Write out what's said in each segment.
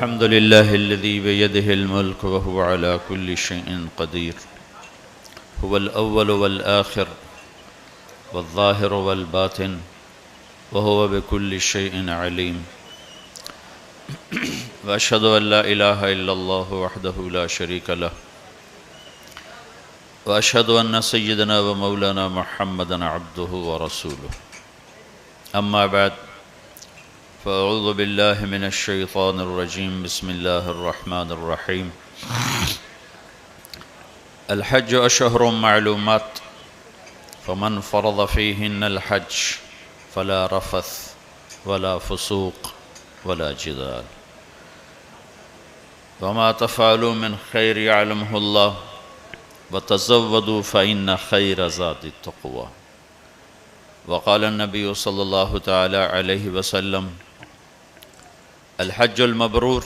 الحمد لله الذي بيده الملك وهو على كل شيء قدير هو الأول والآخر والظاهر والباطن وهو بكل شيء عليم وأشهد أن لا إله إلا الله وحده لا شريك له وأشهد أن سيدنا ومولانا محمدا عبده ورسوله أما بعد فأعوذ بالله من الشيطان الرجيم بسم الله الرحمن الرحيم الحج أشهر معلومات فمن فرض فيهن الحج فلا رفث ولا فسوق ولا جدال وما تفعلوا من خير يعلمه الله وتزودوا فإن خير زاد التقوى وقال النبي صلى الله تعالى عليه وسلم الحج المبرور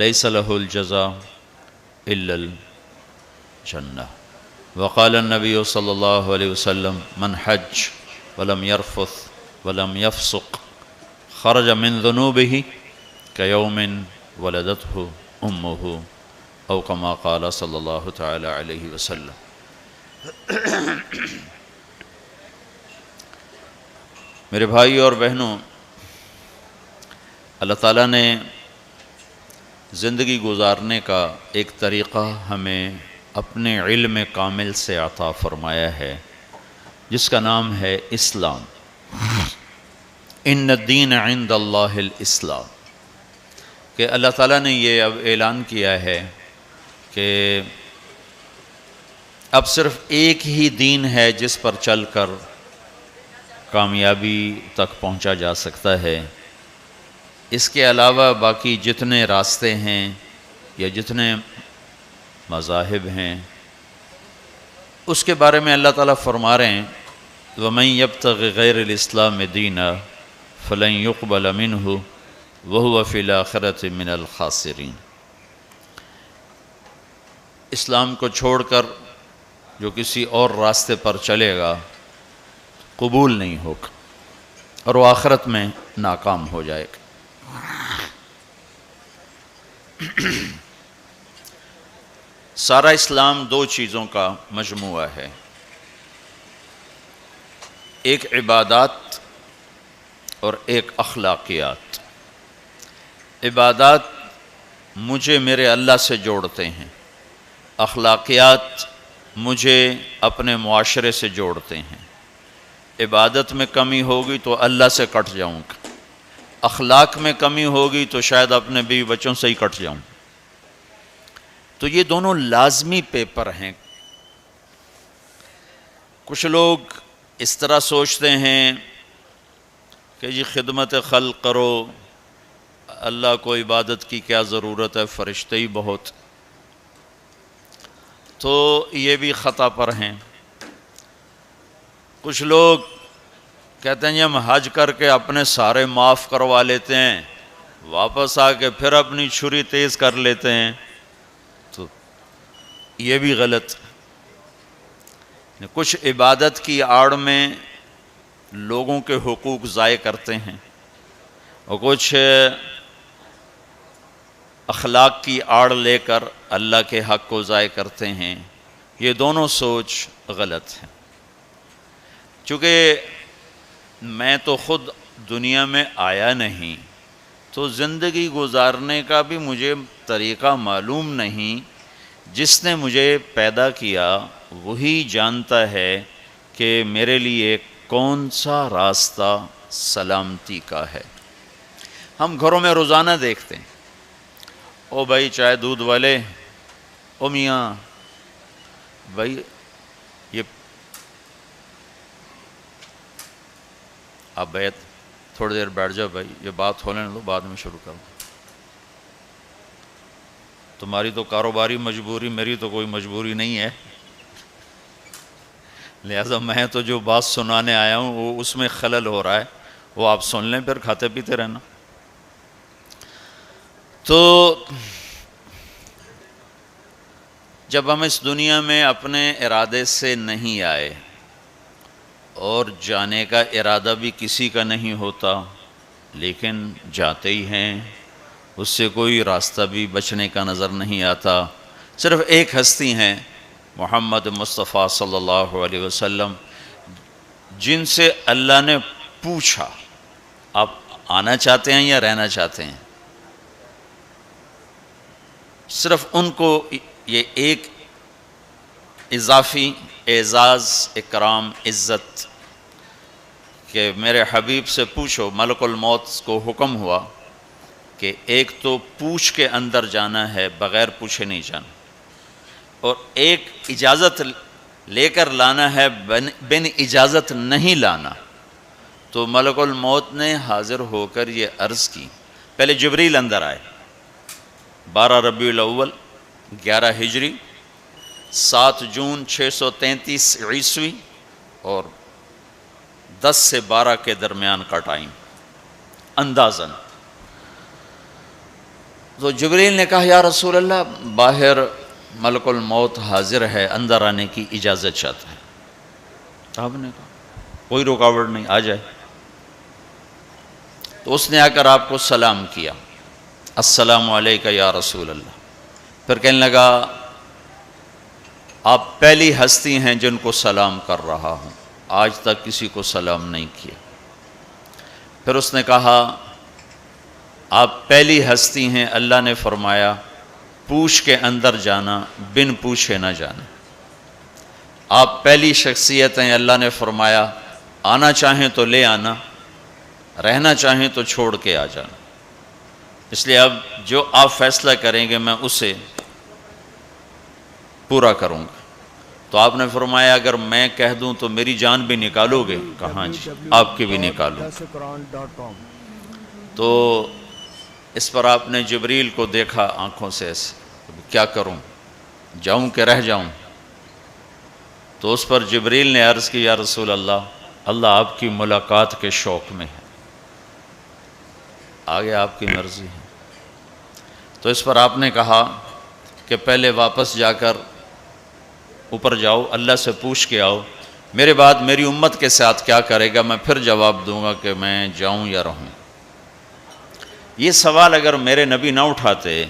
ليس له الجزاء إلا الجنة وقال النبي صلى الله عليه وسلم من حج ولم يرفث ولم يفسق خرج من ذنوبه كيوم ولدته أمه أو كما قال صلی اللہ تعالی علیہ وسلم۔ میرے بھائی اور بہنوں، اللہ تعالیٰ نے زندگی گزارنے کا ایک طریقہ ہمیں اپنے علم کامل سے عطا فرمایا ہے جس کا نام ہے اسلام۔ ان الدین عند اللہ الاسلام، کہ اللہ تعالیٰ نے یہ اب اعلان کیا ہے کہ اب صرف ایک ہی دین ہے جس پر چل کر کامیابی تک پہنچا جا سکتا ہے۔ اس کے علاوہ باقی جتنے راستے ہیں یا جتنے مذاہب ہیں اس کے بارے میں اللہ تعالیٰ فرما رہے ہیں وَمَن يَبْتَغِ غَيْرَ الْإِسْلَامِ دِينًا فَلَن يُقْبَلَ مِنْهُ وَهُوَ فِي الْآخِرَةِ مِنَ الْخَاسِرِينَ۔ اسلام کو چھوڑ کر جو کسی اور راستے پر چلے گا قبول نہیں ہوگا اور وہ آخرت میں ناکام ہو جائے گا۔ سارا اسلام دو چیزوں کا مجموعہ ہے، ایک عبادات اور ایک اخلاقیات۔ عبادات مجھے میرے اللہ سے جوڑتے ہیں، اخلاقیات مجھے اپنے معاشرے سے جوڑتے ہیں۔ عبادت میں کمی ہوگی تو اللہ سے کٹ جاؤں گا، اخلاق میں کمی ہوگی تو شاید اپنے بیوی بچوں سے ہی کٹ جاؤں۔ تو یہ دونوں لازمی پیپر ہیں۔ کچھ لوگ اس طرح سوچتے ہیں کہ جی خدمت خلق کرو، اللہ کو عبادت کی کیا ضرورت ہے، فرشتے ہی بہت۔ تو یہ بھی خطا پر ہیں۔ کچھ لوگ کہتے ہیں ہم حج کر کے اپنے سارے معاف کروا لیتے ہیں، واپس آ کے پھر اپنی چھری تیز کر لیتے ہیں، تو یہ بھی غلط۔ کچھ عبادت کی آڑ میں لوگوں کے حقوق ضائع کرتے ہیں اور کچھ اخلاق کی آڑ لے کر اللہ کے حق کو ضائع کرتے ہیں۔ یہ دونوں سوچ غلط ہے۔ چونکہ میں تو خود دنیا میں آیا نہیں، تو زندگی گزارنے کا بھی مجھے طریقہ معلوم نہیں۔ جس نے مجھے پیدا کیا وہی جانتا ہے کہ میرے لیے کون سا راستہ سلامتی کا ہے۔ ہم گھروں میں روزانہ دیکھتے ہیں، او بھائی چائے دودھ والے، او میاں بھائی یہ آپ بیت تھوڑی دیر بیٹھ جاؤ بھائی، یہ بات ہو لینے دو، بعد میں شروع کرو۔ تمہاری تو کاروباری مجبوری، میری تو کوئی مجبوری نہیں ہے، لہذا میں تو جو بات سنانے آیا ہوں وہ اس میں خلل ہو رہا ہے، وہ آپ سن لیں، پھر کھاتے پیتے رہنا۔ تو جب ہم اس دنیا میں اپنے ارادے سے نہیں آئے اور جانے کا ارادہ بھی کسی کا نہیں ہوتا، لیکن جاتے ہی ہیں اس سے کوئی راستہ بھی بچنے کا نظر نہیں آتا۔ صرف ایک ہستی ہیں محمد مصطفیٰ صلی اللہ علیہ وسلم، جن سے اللہ نے پوچھا آپ آنا چاہتے ہیں یا رہنا چاہتے ہیں؟ صرف ان کو یہ ایک اضافی اعزاز، اکرام، عزت کہ میرے حبیب سے پوچھو، ملک الموت کو حکم ہوا کہ ایک تو پوچھ کے اندر جانا ہے، بغیر پوچھے نہیں جانا، اور ایک اجازت لے کر لانا ہے، بن اجازت نہیں لانا۔ تو ملک الموت نے حاضر ہو کر یہ عرض کی، پہلے جبریل اندر آئے، 12 ربیع الاول 11 ہجری 7 جون 633 عیسوی اور 10 سے 12 کے درمیان کا ٹائم اندازاً۔ تو جبریل نے کہا یا رسول اللہ، باہر ملک الموت حاضر ہے، اندر آنے کی اجازت چاہتا ہے۔ آپ نے کہا کوئی رکاوٹ نہیں، آ جائے۔ تو اس نے آ کر آپ کو سلام کیا، السلام علیکہ یا رسول اللہ۔ پھر کہنے لگا آپ پہلی ہستی ہیں جن کو سلام کر رہا ہوں، آج تک کسی کو سلام نہیں کیا۔ پھر اس نے کہا آپ پہلی ہستی ہیں، اللہ نے فرمایا پوچھ کے اندر جانا، بن پوچھے نہ جانا۔ آپ پہلی شخصیت ہیں، اللہ نے فرمایا آنا چاہیں تو لے آنا، رہنا چاہیں تو چھوڑ کے آ جانا۔ اس لیے اب جو آپ فیصلہ کریں گے میں اسے پورا کروں گا۔ تو آپ نے فرمایا اگر میں کہہ دوں تو میری جان بھی نکالو گے؟ کہاں جی، آپ کی بھی نکالوں۔ تو اس پر آپ نے جبریل کو دیکھا آنکھوں سے ایسے، کیا کروں، جاؤں کہ رہ جاؤں؟ تو اس پر جبریل نے عرض کی یا رسول اللہ، اللہ آپ کی ملاقات کے شوق میں ہے، آگے آپ کی مرضی ہے۔ تو اس پر آپ نے کہا کہ پہلے واپس جا کر اوپر جاؤ، اللہ سے پوچھ کے آؤ، میرے بعد میری امت کے ساتھ کیا کرے گا، میں پھر جواب دوں گا کہ میں جاؤں یا رہوں۔ یہ سوال اگر میرے نبی نہ اٹھاتے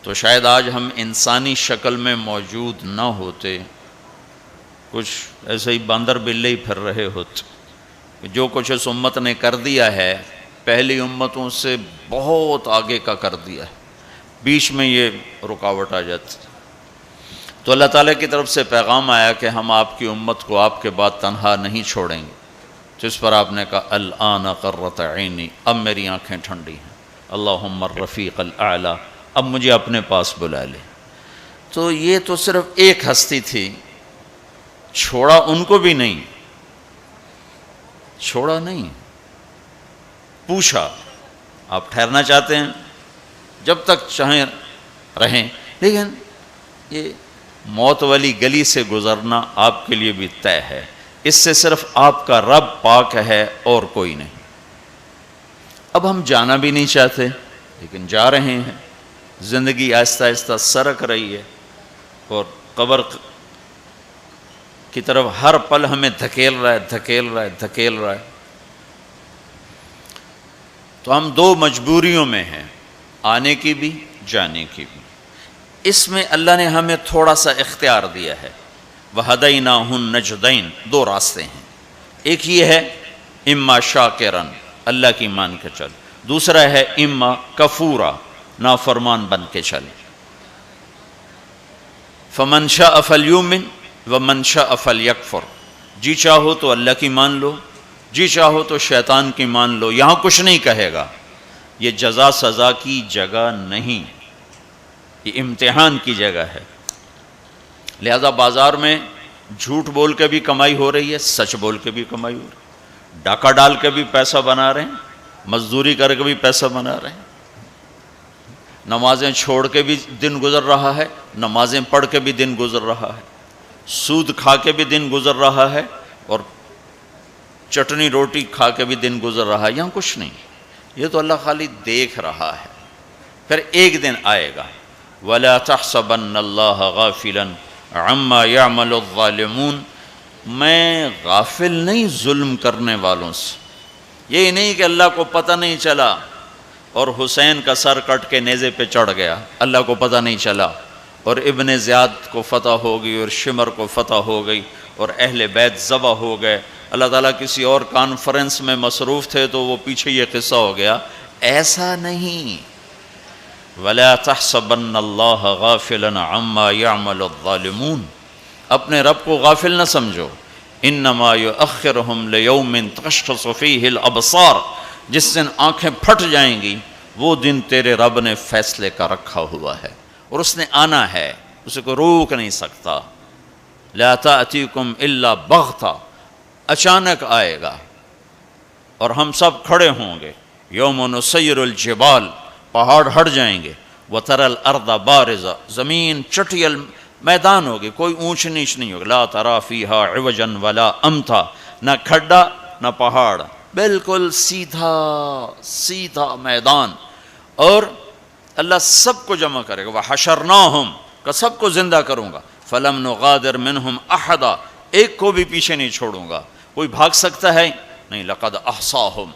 تو شاید آج ہم انسانی شکل میں موجود نہ ہوتے، کچھ ایسے ہی باندر بلے ہی پھر رہے ہوتے۔ جو کچھ اس امت نے کر دیا ہے پہلی امتوں سے بہت آگے کا کر دیا ہے، بیچ میں یہ رکاوٹ آ جاتی۔ تو اللہ تعالیٰ کی طرف سے پیغام آیا کہ ہم آپ کی امت کو آپ کے بعد تنہا نہیں چھوڑیں گے۔ تو اس پر آپ نے کہا الآن قرۃ عینی، اب میری آنکھیں ٹھنڈی ہیں، اللہم الرفیق الاعلیٰ، اب مجھے اپنے پاس بلا لے۔ تو یہ تو صرف ایک ہستی تھی، چھوڑا ان کو بھی نہیں، چھوڑا نہیں، پوچھا آپ ٹھہرنا چاہتے ہیں، جب تک چاہیں رہیں، لیکن یہ موت والی گلی سے گزرنا آپ کے لیے بھی طے ہے، اس سے صرف آپ کا رب پاک ہے اور کوئی نہیں۔ اب ہم جانا بھی نہیں چاہتے لیکن جا رہے ہیں، زندگی آہستہ آہستہ سرک رہی ہے اور قبر کی طرف ہر پل ہمیں دھکیل رہا ہے، دھکیل رہا ہے، دھکیل رہا ہے۔ تو ہم دو مجبوریوں میں ہیں، آنے کی بھی، جانے کی بھی۔ اس میں اللہ نے ہمیں تھوڑا سا اختیار دیا ہے، وَهَدَيْنَاهُ النَّجْدَيْنِ، دو راستے ہیں، ایک یہ ہے اما شاکرن، اللہ کی مان کے چل، دوسرا ہے اما کفورا، نافرمان بن کے چل۔ فَمَنْ شَاءَ فَلْيُؤْمِنْ وَمَنْ شَاءَ فَلْيَكْفُرْ، جی چاہو تو اللہ کی مان لو، جی چاہو تو شیطان کی مان لو، یہاں کچھ نہیں کہے گا۔ یہ جزا سزا کی جگہ نہیں، یہ امتحان کی جگہ ہے۔ لہذا بازار میں جھوٹ بول کے بھی کمائی ہو رہی ہے، سچ بول کے بھی کمائی ہو رہی ہے، ڈاکہ ڈال کے بھی پیسہ بنا رہے ہیں، مزدوری کر کے بھی پیسہ بنا رہے ہیں، نمازیں چھوڑ کے بھی دن گزر رہا ہے، نمازیں پڑھ کے بھی دن گزر رہا ہے، سود کھا کے بھی دن گزر رہا ہے، اور چٹنی روٹی کھا کے بھی دن گزر رہا ہے۔ یہاں کچھ نہیں، یہ تو اللہ خالی دیکھ رہا ہے۔ پھر ایک دن آئے گا، وَلَا تَحْسَبَنَّ اللَّهَ غَافِلًا عَمَّا يَعْمَلُ الظَّالِمُونَ، میں غافل نہیں ظلم کرنے والوں سے، یہ نہیں کہ اللہ کو پتہ نہیں چلا اور حسین کا سر کٹ کے نیزے پہ چڑھ گیا، اللہ کو پتہ نہیں چلا، اور ابن زیاد کو فتح ہو گئی اور شمر کو فتح ہو گئی اور اہل بیت ذبح ہو گئے۔ اللہ تعالیٰ کسی اور کانفرنس میں مصروف تھے تو وہ پیچھے یہ قصہ ہو گیا۔ ایسا نہیں، وَلَا تَحْسَبَنَّ اللَّهَ غَافِلًا عَمَّا يَعْمَلُ الظَّالِمُونَ، اپنے رب کو غافل نہ سمجھو، انما یؤخرہم لیوم تشخص فیہ الابصار، جس دن آنکھیں پھٹ جائیں گی وہ دن تیرے رب نے فیصلے کا رکھا ہوا ہے، اور اس نے آنا ہے، اسے کوئی روک نہیں سکتا۔ لا تأتیکم الا بغتہ، اچانک آئے گا، اور ہم سب کھڑے ہوں گے۔ یوم نسیر الجبال، پہاڑ ہٹ جائیں گے، وتری الارض بارزہ، زمین چٹیل میدان ہوگی، کوئی اونچ نیچ نہیں ہوگی۔ لا تری فیہا عوجا ولا امتا، نہ کھڈا نہ پہاڑ، بالکل سیدھا سیدھا میدان، اور اللہ سب کو جمع کرے گا۔ وحشرناہم، کہ سب کو زندہ کروں گا، فلم نغادر منہم احدا، ایک کو بھی پیچھے نہیں چھوڑوں گا۔ کوئی بھاگ سکتا ہے؟ نہیں۔ لقد احصاہم،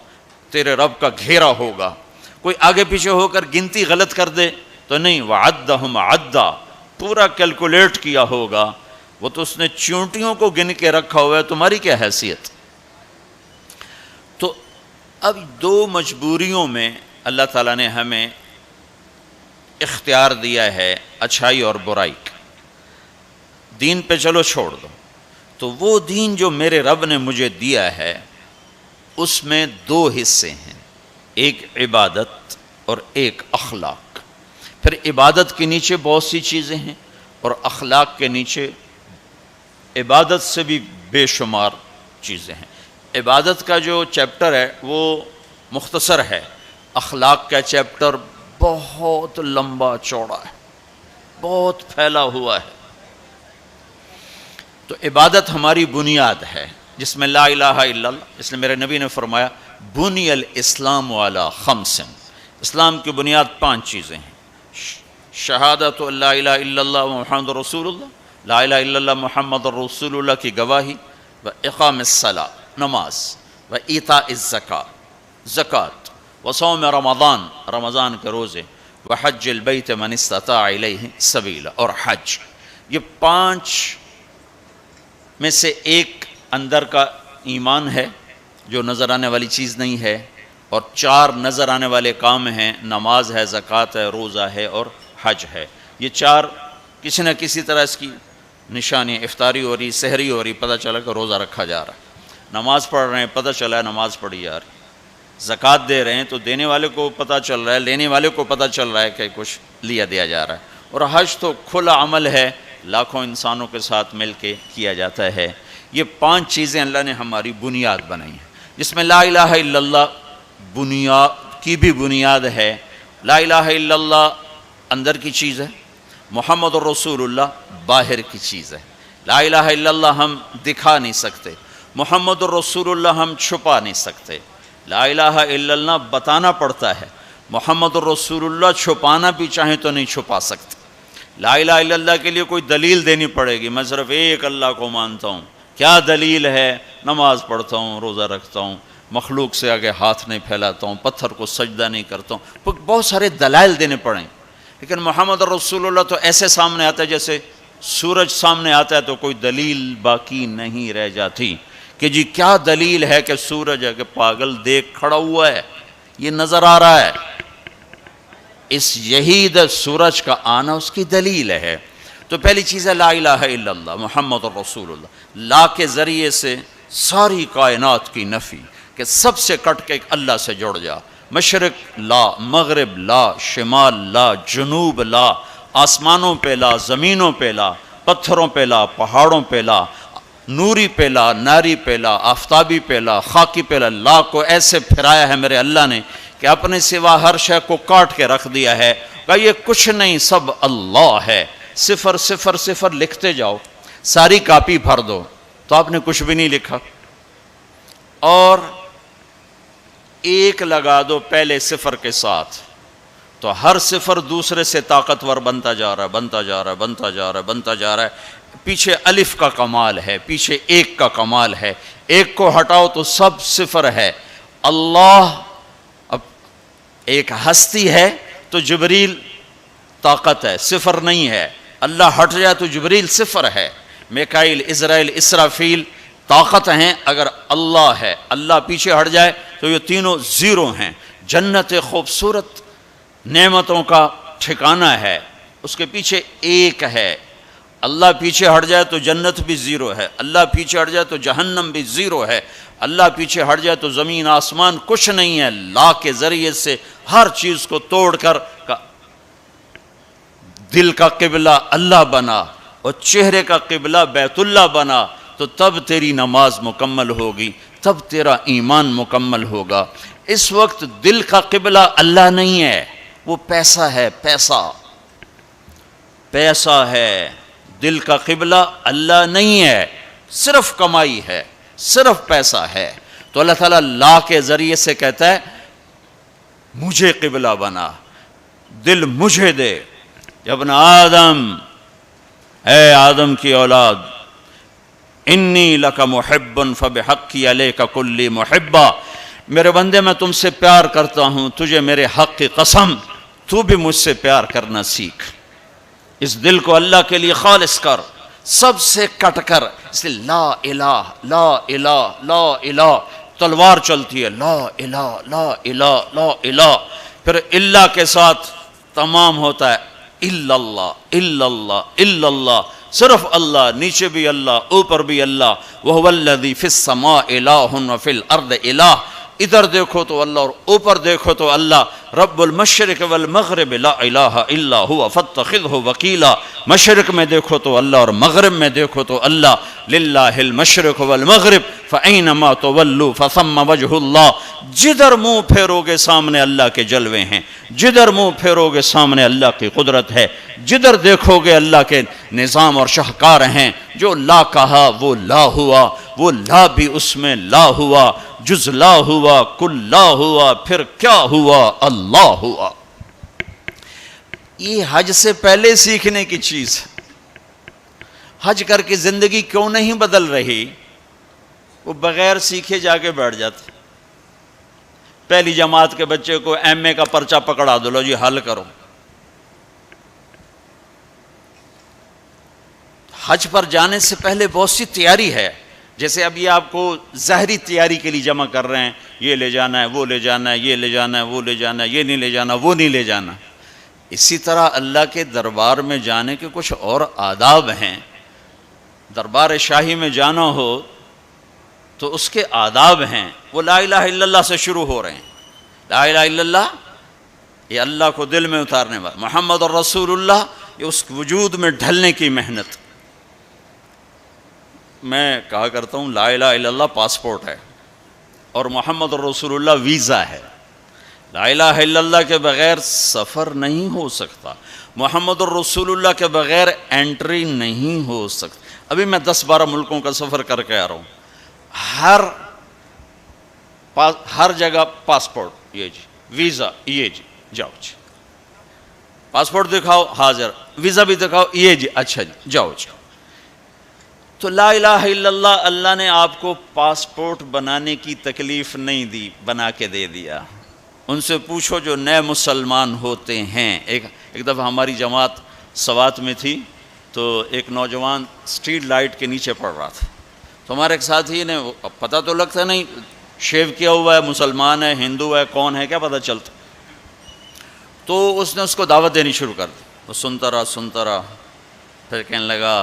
تیرے رب کا گھیرا ہوگا۔ کوئی آگے پیچھے ہو کر گنتی غلط کر دے تو نہیں، وعدہم عدا، پورا کیلکولیٹ کیا ہوگا۔ وہ تو اس نے چونٹیوں کو گن کے رکھا ہوا ہے، تمہاری کیا حیثیت؟ تو اب دو مجبوریوں میں اللہ تعالیٰ نے ہمیں اختیار دیا ہے، اچھائی اور برائی کا۔ دین پہ چلو چھوڑ دو، تو وہ دین جو میرے رب نے مجھے دیا ہے اس میں دو حصے ہیں، ایک عبادت اور ایک اخلاق۔ پھر عبادت کے نیچے بہت سی چیزیں ہیں، اور اخلاق کے نیچے عبادت سے بھی بے شمار چیزیں ہیں۔ عبادت کا جو چیپٹر ہے وہ مختصر ہے، اخلاق کا چیپٹر بہت لمبا چوڑا ہے، بہت پھیلا ہوا ہے۔ تو عبادت ہماری بنیاد ہے، جس میں لا الہ الا اللہ، اس لیے میرے نبی نے فرمایا بنی الاسلام علی خمس، اسلام کی بنیاد 5 چیزیں ہیں: شہادت لا الہ الا اللہ محمد رسول اللہ، لا الہ الا اللہ محمد رسول اللہ کی گواہی، و اقام الصلاۃ، نماز، و ایتاء الزکاۃ، زکوٰۃ، و صوم رمضان، رمضان کے روزے، و حج البیت من استطاع الیہ سبیلا، اور حج۔ یہ 5 میں سے ایک اندر کا ایمان ہے جو نظر آنے والی چیز نہیں ہے، اور 4 نظر آنے والے کام ہیں، نماز ہے، زکوٰۃ ہے، روزہ ہے، اور حج ہے۔ یہ 4 کسی نہ کسی طرح اس کی نشانی، افطاری ہو رہی، سحری ہو رہی، پتہ چلا کہ روزہ رکھا جا رہا ہے، نماز پڑھ رہے ہیں، پتہ چلا ہے نماز پڑھی جا رہی، زکوٰۃ دے رہے ہیں تو دینے والے کو پتہ چل رہا ہے، لینے والے کو پتہ چل رہا ہے کہ کچھ لیا دیا جا رہا ہے، اور حج تو کھلا عمل ہے، لاکھوں انسانوں کے ساتھ مل کے کیا جاتا ہے۔ یہ 5 چیزیں اللہ نے ہماری بنیاد بنائی ہیں، جس میں لا الہ الا اللہ بنیاد کی بھی بنیاد ہے۔ لا الہ الا اللہ اندر کی چیز ہے، محمد الرسول اللہ باہر کی چیز ہے۔ لا الہ الا اللہ ہم دکھا نہیں سکتے، محمد الرسول اللہ ہم چھپا نہیں سکتے۔ لا الہ الا اللہ بتانا پڑتا ہے، محمد الرسول اللہ چھپانا بھی چاہیں تو نہیں چھپا سکتے۔ لا الہ الا اللہ کے لیے کوئی دلیل دینی پڑے گی، میں صرف ایک اللہ کو مانتا ہوں، کیا دلیل ہے؟ نماز پڑھتا ہوں، روزہ رکھتا ہوں، مخلوق سے آگے ہاتھ نہیں پھیلاتا ہوں، پتھر کو سجدہ نہیں کرتا ہوں، بہت سارے دلائل دینے پڑیں۔ لیکن محمد رسول اللہ تو ایسے سامنے آتا ہے جیسے سورج سامنے آتا ہے تو کوئی دلیل باقی نہیں رہ جاتی کہ جی کیا دلیل ہے کہ سورج ہے کہ پاگل دیکھ کھڑا ہوا ہے، یہ نظر آ رہا ہے، اس یہی سورج کا آنا اس کی دلیل ہے۔ تو پہلی چیز ہے لا الہ الا اللہ محمد رسول اللہ، لا کے ذریعے سے ساری کائنات کی نفی، کہ سب سے کٹ کے ایک اللہ سے جڑ جا، مشرق لا، مغرب لا، شمال لا، جنوب لا، آسمانوں پہ لا، زمینوں پہ لا، پتھروں پہ لا، پہاڑوں پہ لا، نوری پہ لا، ناری پہ لا، آفتابی پہ لا، خاکی پہ لا۔ لا کو ایسے پھرایا ہے میرے اللہ نے کہ اپنے سوا ہر شے کو کاٹ کے رکھ دیا ہے، کہ یہ کچھ نہیں، سب اللہ ہے۔ 0 0 0 لکھتے جاؤ، ساری کاپی بھر دو تو آپ نے کچھ بھی نہیں لکھا، اور 1 لگا دو پہلے 0 کے ساتھ تو ہر 0 دوسرے سے طاقتور بنتا جا رہا ہے، بنتا جا رہا ہے، بنتا جا رہا ہے، بنتا جا رہا ہے۔ پیچھے الف کا کمال ہے، پیچھے 1 کا کمال ہے، 1 کو ہٹاؤ تو سب 0 ہے۔ اللہ اب ایک ہستی ہے تو جبریل طاقت ہے، صفر نہیں ہے. اللہ ہٹ جائے تو جبریل صفر ہے. میکائیل، اسرائیل، اسرافیل طاقت ہیں. اگر اللہ ہے، اللہ پیچھے ہٹ جائے تو یہ تینوں زیرو ہیں. جنت خوبصورت نعمتوں کا ٹھکانہ ہے، اس کے پیچھے ایک ہے. اللہ پیچھے ہٹ جائے تو جنت بھی زیرو ہے، اللہ پیچھے ہٹ جائے تو جہنم بھی زیرو ہے، اللہ پیچھے ہٹ جائے تو زمین آسمان کچھ نہیں ہے. لا کے ذریعے سے ہر چیز کو توڑ کر دل کا قبلہ اللہ بنا اور چہرے کا قبلہ بیت اللہ بنا، تو تب تیری نماز مکمل ہوگی، تب تیرا ایمان مکمل ہوگا. اس وقت دل کا قبلہ اللہ نہیں ہے، وہ پیسہ ہے. پیسہ ہے. دل کا قبلہ اللہ نہیں ہے، صرف کمائی ہے، صرف پیسہ ہے. تو اللہ تعالیٰ لا کے ذریعے سے کہتا ہے مجھے قبلہ بنا، دل مجھے دے. ابن آدم، اے آدم کی اولاد، انی لک محب فبحقی علیک کلی محبہ، میرے بندے میں تم سے پیار کرتا ہوں، تجھے میرے حق کی قسم تو بھی مجھ سے پیار کرنا سیکھ. اس دل کو اللہ کے لیے خالص کر، سب سے کٹ کر. اس لیے لا الہ لا الہ لا الہ تلوار چلتی ہے، لا الہ لا الہ لا الہ، پھر اللہ کے ساتھ تمام ہوتا ہے الا اللہ الا اللہ الا اللہ، صرف اللہ، نیچے بھی اللہ اوپر بھی اللہ. وَهُوَ الَّذِي فِي السَّمَاءِ إِلَٰهٌ وَفِي الْأَرْضِ إِلَٰهٌ، ادھر دیکھو تو اللہ اور اوپر دیکھو تو اللہ. رب المشرق والمغرب لا الہ الا هو فاتخذہ وکیلا، مشرق میں دیکھو تو اللہ اور مغرب میں دیکھو تو اللہ. للہ المشرق والمغرب فأینما تولوا فثم وجہ اللہ، جدھر منہ پھیرو گے سامنے اللہ کے جلوے ہیں، جدھر منہ پھیرو گے سامنے اللہ کی قدرت ہے، جدھر دیکھو گے اللہ کے نظام اور شاہکار ہیں. جو لا کہا وہ لا ہوا، وہ لا بھی اس میں لا ہوا، جز لا ہوا کل لا ہوا، پھر کیا ہوا؟ اللہ ہوا. یہ حج سے پہلے سیکھنے کی چیز ہے. حج کر کے زندگی کیوں نہیں بدل رہی؟ وہ بغیر سیکھے جا کے بیٹھ جاتے. پہلی جماعت کے بچے کو ایم اے کا پرچہ پکڑا دو، لو جی حل کرو. حج پر جانے سے پہلے بہت سی تیاری ہے. جیسے اب یہ آپ کو ظاہری تیاری کے لیے جمع کر رہے ہیں، یہ لے جانا ہے، وہ لے جانا ہے، یہ لے جانا ہے، وہ لے جانا ہے، یہ نہیں لے جانا، وہ نہیں لے جانا. اسی طرح اللہ کے دربار میں جانے کے کچھ اور آداب ہیں. دربار شاہی میں جانا ہو تو اس کے آداب ہیں. وہ لا الہ الا اللہ سے شروع ہو رہے ہیں. لا الہ الا اللہ یہ اللہ کو دل میں اتارنے والا، محمد الرسول اللہ یہ اس وجود میں ڈھلنے کی محنت. میں کہا کرتا ہوں لا الہ الا اللہ پاسپورٹ ہے اور محمد الرسول اللہ ویزا ہے. لا الہ الا اللہ کے بغیر سفر نہیں ہو سکتا، محمد الرسول اللہ کے بغیر انٹری نہیں ہو سکتا. ابھی میں 10-12 ملکوں کا سفر کر کے آ رہا ہوں. ہر جگہ پاسپورٹ یہ جی، ویزا یہ جی، جاؤ جی، پاسپورٹ دکھاؤ حاضر، ویزا بھی دکھاؤ یہ جی، اچھا جی جاؤ جی. تو لا الہ الا اللہ، اللہ نے آپ کو پاسپورٹ بنانے کی تکلیف نہیں دی، بنا کے دے دیا. ان سے پوچھو جو نئے مسلمان ہوتے ہیں. ایک دفعہ ہماری جماعت سوات میں تھی تو ایک نوجوان اسٹریٹ لائٹ کے نیچے پڑ رہا تھا. تو ہمارے ایک ساتھی نے، پتہ تو لگتا نہیں شیو کیا ہوا ہے، مسلمان ہے ہندو ہے کون ہے کیا پتہ چلتا. تو اس نے اس کو دعوت دینی شروع کر دی. وہ سنتا رہا، پھر کہنے لگا،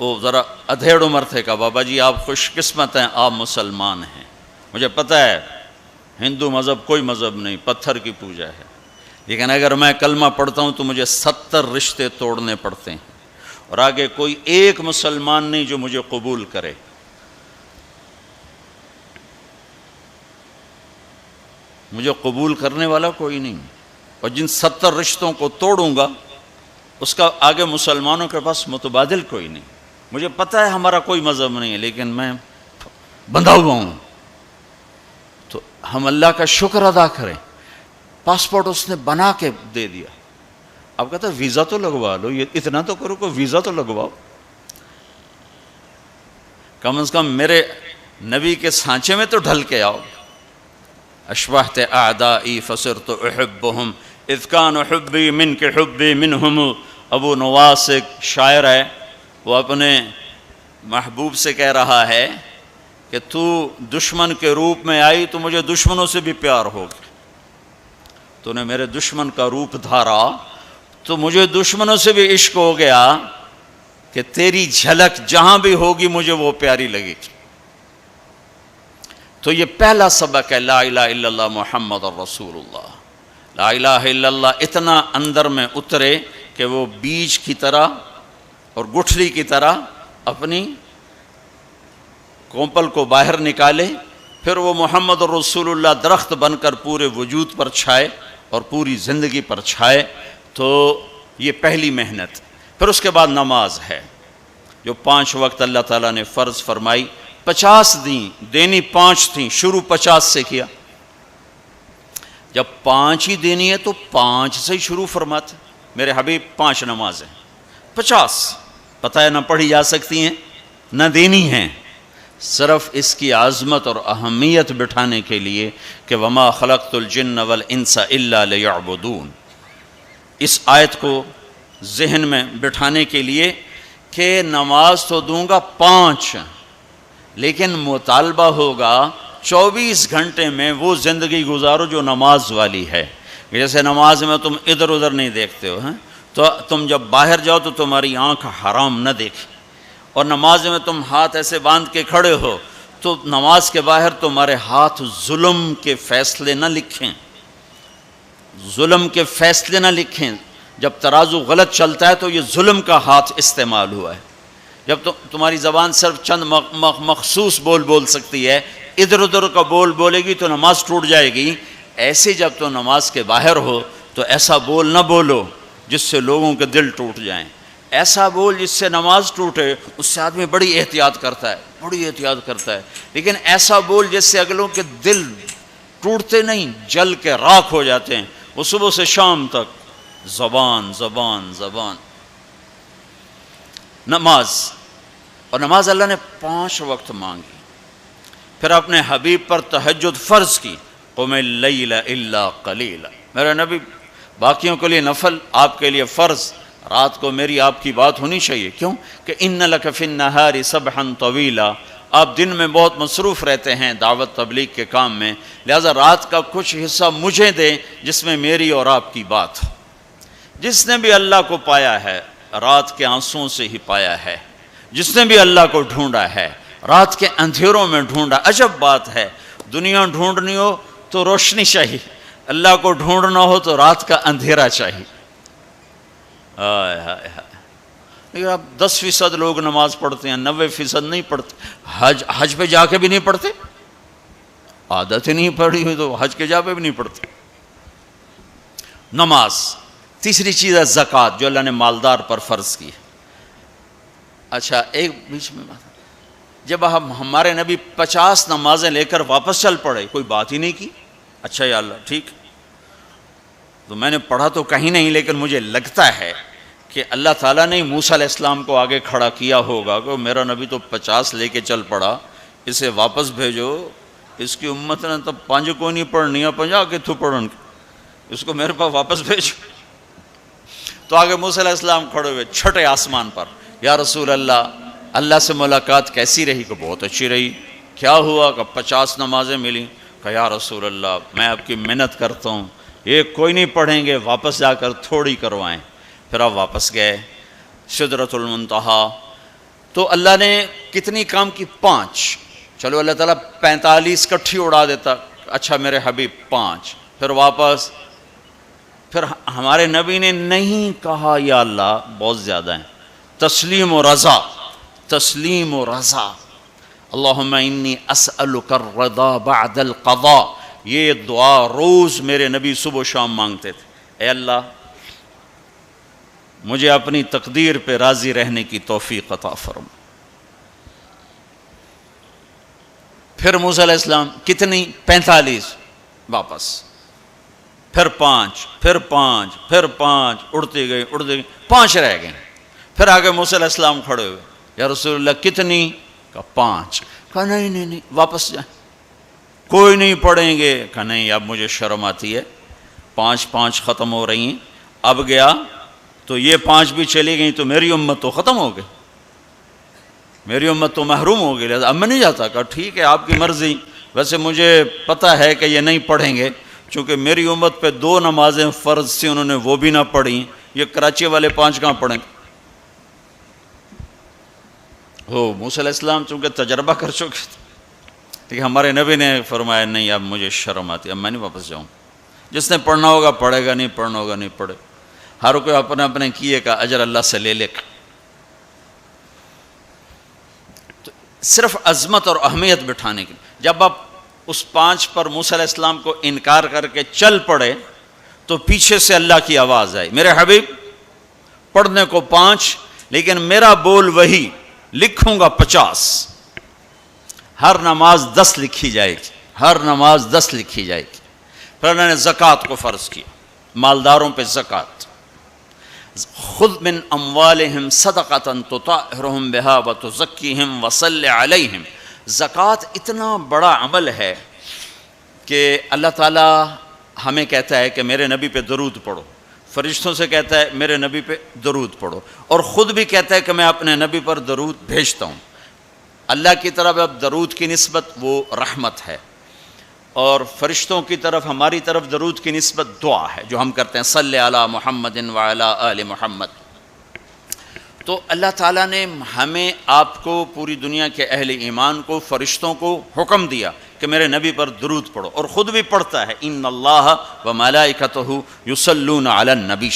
وہ ذرا ادھیڑ عمر تھے، کہا بابا جی آپ خوش قسمت ہیں، آپ مسلمان ہیں. مجھے پتہ ہے ہندو مذہب کوئی مذہب نہیں، پتھر کی پوجا ہے، لیکن اگر میں کلمہ پڑھتا ہوں تو مجھے 70 رشتے توڑنے پڑتے ہیں، اور آگے کوئی ایک مسلمان نہیں جو مجھے قبول کرے. مجھے قبول کرنے والا کوئی نہیں، اور جن 70 رشتوں کو توڑوں گا اس کا آگے مسلمانوں کے پاس متبادل کوئی نہیں. مجھے پتہ ہے ہمارا کوئی مذہب نہیں ہے لیکن میں بندھا ہوا ہوں. تو ہم اللہ کا شکر ادا کریں، پاسپورٹ اس نے بنا کے دے دیا. اب کہتا ہے ویزا تو لگوا لو، یہ اتنا تو کرو کہ ویزا تو لگواؤ. کم از کم میرے نبی کے سانچے میں تو ڈھل کے آؤ. اشبہت اعدائی فصرت احبہم اذ کان حبی منک حبی منہم۔ ابو نواس ایک شاعر ہے، وہ اپنے محبوب سے کہہ رہا ہے کہ تو دشمن کے روپ میں آئی تو مجھے دشمنوں سے بھی پیار ہو گیا، تو نے میرے دشمن کا روپ دھارا تو مجھے دشمنوں سے بھی عشق ہو گیا کہ تیری جھلک جہاں بھی ہوگی مجھے وہ پیاری لگے گی۔ تو یہ پہلا سبق ہے لا الہ الا اللہ محمد رسول اللہ۔ لا الہ الا اللہ اتنا اندر میں اترے کہ وہ بیج کی طرح اور گٹھلی کی طرح اپنی کومپل کو باہر نکالے، پھر وہ محمد رسول اللہ درخت بن کر پورے وجود پر چھائے اور پوری زندگی پر چھائے۔ تو یہ پہلی محنت۔ پھر اس کے بعد نماز ہے جو 5 وقت اللہ تعالیٰ نے فرض فرمائی، 50 دینی 5 تھیں، شروع 50 سے کیا۔ جب 5 ہی دینی ہے تو 5 سے ہی شروع فرماتے۔ میرے حبیب 5 نمازیں 50 پتہ ہے نہ پڑھی جا سکتی ہیں نہ دینی ہیں، صرف اس کی عظمت اور اہمیت بٹھانے کے لیے کہ وما خلقت الجن والانس الا لیعبدون، اس آیت کو ذہن میں بٹھانے کے لیے کہ نماز تو دوں گا 5 لیکن مطالبہ ہوگا 24 گھنٹے میں وہ زندگی گزارو جو نماز والی ہے۔ جیسے نماز میں تم ادھر ادھر نہیں دیکھتے ہو، تو تم جب باہر جاؤ تو تمہاری آنکھ حرام نہ دیکھے، اور نماز میں تم ہاتھ ایسے باندھ کے کھڑے ہو تو نماز کے باہر تمہارے ہاتھ ظلم کے فیصلے نہ لکھیں، ظلم کے فیصلے نہ لکھیں۔ جب ترازو غلط چلتا ہے تو یہ ظلم کا ہاتھ استعمال ہوا ہے۔ جب تمہاری زبان صرف چند مخصوص بول سکتی ہے، ادھر ادھر کا بولے گی تو نماز ٹوٹ جائے گی۔ ایسے جب تو نماز کے باہر ہو تو ایسا بول نہ بولو جس سے لوگوں کے دل ٹوٹ جائیں، ایسا بول جس سے نماز ٹوٹے۔ اس سے آدمی بڑی احتیاط کرتا ہے، لیکن ایسا بول جس سے اگلوں کے دل ٹوٹتے نہیں، جل کے راکھ ہو جاتے ہیں۔ وہ صبح سے شام تک زبان زبان زبان نماز، اور نماز اللہ نے 5 وقت مانگی۔ پھر اپنے حبیب پر تہجد فرض کی، قم اللیل الا قلیلا، میرا نبی باقیوں کے لیے نفل، آپ کے لیے فرض۔ رات کو میری آپ کی بات ہونی چاہیے، کیوں کہ ان لک فی النہار سبحا طویلا، آپ دن میں بہت مصروف رہتے ہیں دعوت تبلیغ کے کام میں، لہذا رات کا کچھ حصہ مجھے دیں جس میں میری اور آپ کی بات ہو۔ جس نے بھی اللہ کو پایا ہے رات کے آنسوؤں سے ہی پایا ہے، جس نے بھی اللہ کو ڈھونڈا ہے رات کے اندھیروں میں ڈھونڈا۔ عجب بات ہے، دنیا ڈھونڈنی ہو تو روشنی چاہیے، اللہ کو ڈھونڈنا ہو تو رات کا اندھیرا چاہیے۔ لیکن اب 10% لوگ نماز پڑھتے ہیں، 90% نہیں پڑھتے۔ حج پہ جا کے بھی نہیں پڑھتے، عادت ہی نہیں پڑھی ہوئی تو حج کے جا پہ بھی نہیں پڑھتے۔ نماز۔ تیسری چیز ہے زکوٰۃ، جو اللہ نے مالدار پر فرض کی ہے۔ اچھا ایک بیچ میں بات، جب ہمارے نبی 50 نمازیں لے کر واپس چل پڑے، کوئی بات ہی نہیں کی، اچھا یا اللہ ٹھیک، تو میں نے پڑھا تو کہیں نہیں، لیکن مجھے لگتا ہے کہ اللہ تعالیٰ نے موسیٰ علیہ السلام کو آگے کھڑا کیا ہوگا کہ میرا نبی تو 50 لے کے چل پڑا، اسے واپس بھیجو، اس کی امت نے تو 5 کو نہیں پڑھنی ہے، 50 کے تو پڑھن، اس کو میرے پاس واپس بھیجو۔ تو آگے موسیٰ علیہ السلام کھڑے ہوئے چھٹے آسمان پر، یا رسول اللہ سے ملاقات کیسی رہی؟ کہ بہت اچھی رہی۔ کیا ہوا؟ کہ 50 نمازیں ملی۔ کہ یا رسول اللہ میں آپ کی منت کرتا ہوں، یہ کوئی نہیں پڑھیں گے، واپس جا کر تھوڑی کروائیں۔ پھر آپ واپس گئے سدرۃ المنتہا، تو اللہ نے کتنی کام کی؟ 5۔ چلو اللہ تعالیٰ 45 کٹھی اڑا دیتا، اچھا میرے حبیب 5، پھر واپس۔ پھر ہمارے نبی نے نہیں کہا یا اللہ بہت زیادہ ہیں، تسلیم و رضا، تسلیم و رضا۔ اللہم انی اسألک الرضا بعد القضاء، یہ دعا روز میرے نبی صبح و شام مانگتے تھے، اے اللہ مجھے اپنی تقدیر پہ راضی رہنے کی توفیق عطا فرما۔ پھر موسیٰ علیہ السلام کتنی؟ 45، واپس، پھر 5، پھر 5، پھر 5، اڑتے گئے 5 رہ گئے۔ پھر آگے موسیٰ علیہ السلام کھڑے ہوئے، یا رسول اللہ کتنی؟ کہا 5۔ کہا نہیں واپس جائیں، کوئی نہیں پڑھیں گے. کہا نہیں اب مجھے شرم آتی ہے, 5 ختم ہو رہی ہیں, اب گیا تو یہ 5 بھی چلی گئیں تو میری امت تو ختم ہو گئی, میری امت تو محروم ہو گئی, لہذا اب میں نہیں جاتا. کہا ٹھیک ہے آپ کی مرضی, ویسے مجھے پتہ ہے کہ یہ نہیں پڑھیں گے, چونکہ میری امت پہ 2 نمازیں فرض تھیں, انہوں نے وہ بھی نہ پڑھیں, یہ کراچی والے 5 کہاں پڑھیں. موسیٰ علیہ السلام چونکہ تجربہ کر چکے تھے, لیکن ہمارے نبی نے فرمایا نہیں اب مجھے شرم آتی, اب میں نہیں واپس جاؤں. جس نے پڑھنا ہوگا پڑھے گا, نہیں پڑھنا ہوگا نہیں پڑھے. ہر کوئی اپنے اپنے کیے کا اجر اللہ سے لے لے. تو صرف عظمت اور اہمیت بٹھانے کی, جب آپ اس 5 پر موسیٰ علیہ السلام کو انکار کر کے چل پڑے تو پیچھے سے اللہ کی آواز آئی, میرے حبیب پڑھنے کو 5 لیکن میرا بول وہی, لکھوں گا 50. ہر نماز 10 لکھی جائے گی, ہر نماز 10 لکھی جائے گی. پھر اللہ نے زکوٰۃ کو فرض کیا, مالداروں پہ زکوٰۃ. خذ من اموالہم صدقۃ تطہرہم بہا وتزکیہم وصلی علیہم. زکوٰۃ اتنا بڑا عمل ہے کہ اللہ تعالیٰ ہمیں کہتا ہے کہ میرے نبی پہ درود پڑھو, فرشتوں سے کہتا ہے میرے نبی پہ درود پڑھو, اور خود بھی کہتا ہے کہ میں اپنے نبی پر درود بھیجتا ہوں. اللہ کی طرف اب درود کی نسبت وہ رحمت ہے, اور فرشتوں کی طرف ہماری طرف درود کی نسبت دعا ہے جو ہم کرتے ہیں, صلی علی محمد وعلی آل محمد. تو اللہ تعالیٰ نے ہمیں آپ کو, پوری دنیا کے اہل ایمان کو, فرشتوں کو حکم دیا کہ میرے نبی پر درود پڑھو, اور خود بھی پڑھتا ہے ان اللہ وملائکتہ یصلون علی النبی.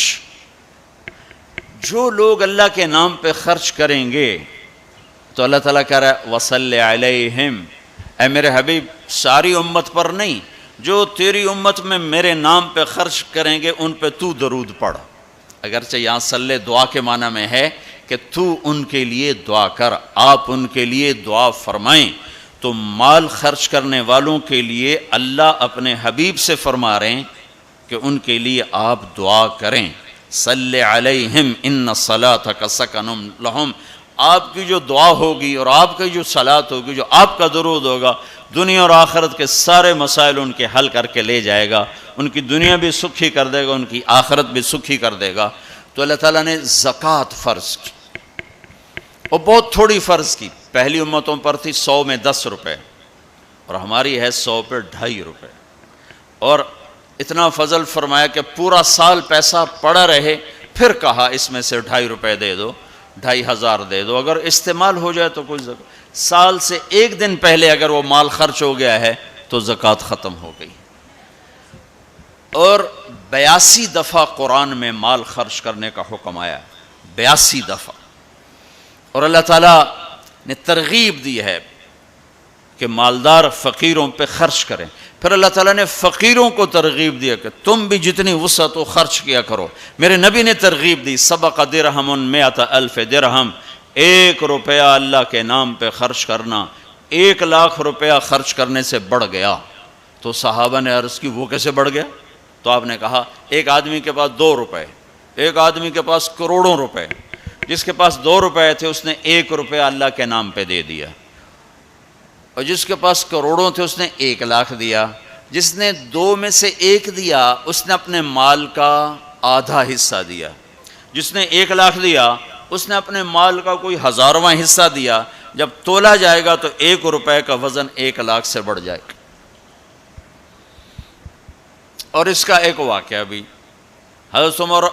جو لوگ اللہ کے نام پہ خرچ کریں گے تو اللہ تعالیٰ کہہ رہا ہے وصلی علیہم, اے میرے حبیب ساری امت پر نہیں, جو تیری امت میں میرے نام پہ خرچ کریں گے ان پہ تو درود پڑھ. اگرچہ یہاں صلی دعا کے معنی میں ہے کہ تو ان کے لیے دعا کر, آپ ان کے لیے دعا فرمائیں. تو مال خرچ کرنے والوں کے لیے اللہ اپنے حبیب سے فرما رہے ہیں کہ ان کے لیے آپ دعا کریں, صلی علیہم ان صلاتک سکن لہم. آپ کی جو دعا ہوگی اور آپ کی جو صلات ہوگی, جو آپ کا درود ہوگا, دنیا اور آخرت کے سارے مسائل ان کے حل کر کے لے جائے گا, ان کی دنیا بھی سکھی کر دے گا, ان کی آخرت بھی سکھی کر دے گا. تو اللہ تعالیٰ نے زکوٰۃ فرض کی, اور بہت تھوڑی فرض کی. پہلی امتوں پر تھی 100 میں 10 روپے, اور ہماری ہے 100 پہ 2.5 روپے. اور اتنا فضل فرمایا کہ پورا سال پیسہ پڑا رہے, پھر کہا اس میں سے 2.5 روپے دے دو, 2,500 دے دو, اگر استعمال ہو جائے تو کوئی سال سے 1 دن پہلے اگر وہ مال خرچ ہو گیا ہے تو زکوٰۃ ختم ہو گئی. اور 82 دفعہ قرآن میں مال خرچ کرنے کا حکم آیا, 82 دفعہ. اور اللہ تعالیٰ نے ترغیب دی ہے کہ مالدار فقیروں پہ خرچ کریں. پھر اللہ تعالیٰ نے فقیروں کو ترغیب دیا کہ تم بھی جتنی وسعت ہو خرچ کیا کرو. میرے نبی نے ترغیب دی, سبق درہم 100,000 درہم, 1 روپیہ اللہ کے نام پہ خرچ کرنا 1,00,000 روپیہ خرچ کرنے سے بڑھ گیا. تو صحابہ نے عرض کی وہ کیسے بڑھ گیا؟ تو آپ نے کہا ایک آدمی کے پاس 2 روپے, ایک آدمی کے پاس کروڑوں روپے. جس کے پاس 2 روپے تھے اس نے 1 روپیہ اللہ کے نام پہ دے دیا, اور جس کے پاس کروڑوں تھے اس نے 1,00,000 دیا. جس نے 2 میں سے 1 دیا اس نے اپنے مال کا آدھا حصہ دیا. جس نے 1,00,000 دیا اس نے اپنے مال کا کوئی 1000واں حصہ دیا. جب تولا جائے گا تو 1 روپے کا وزن 1,00,000 سے بڑھ جائے گا. اور اس کا ایک واقعہ بھی, حضرت عمر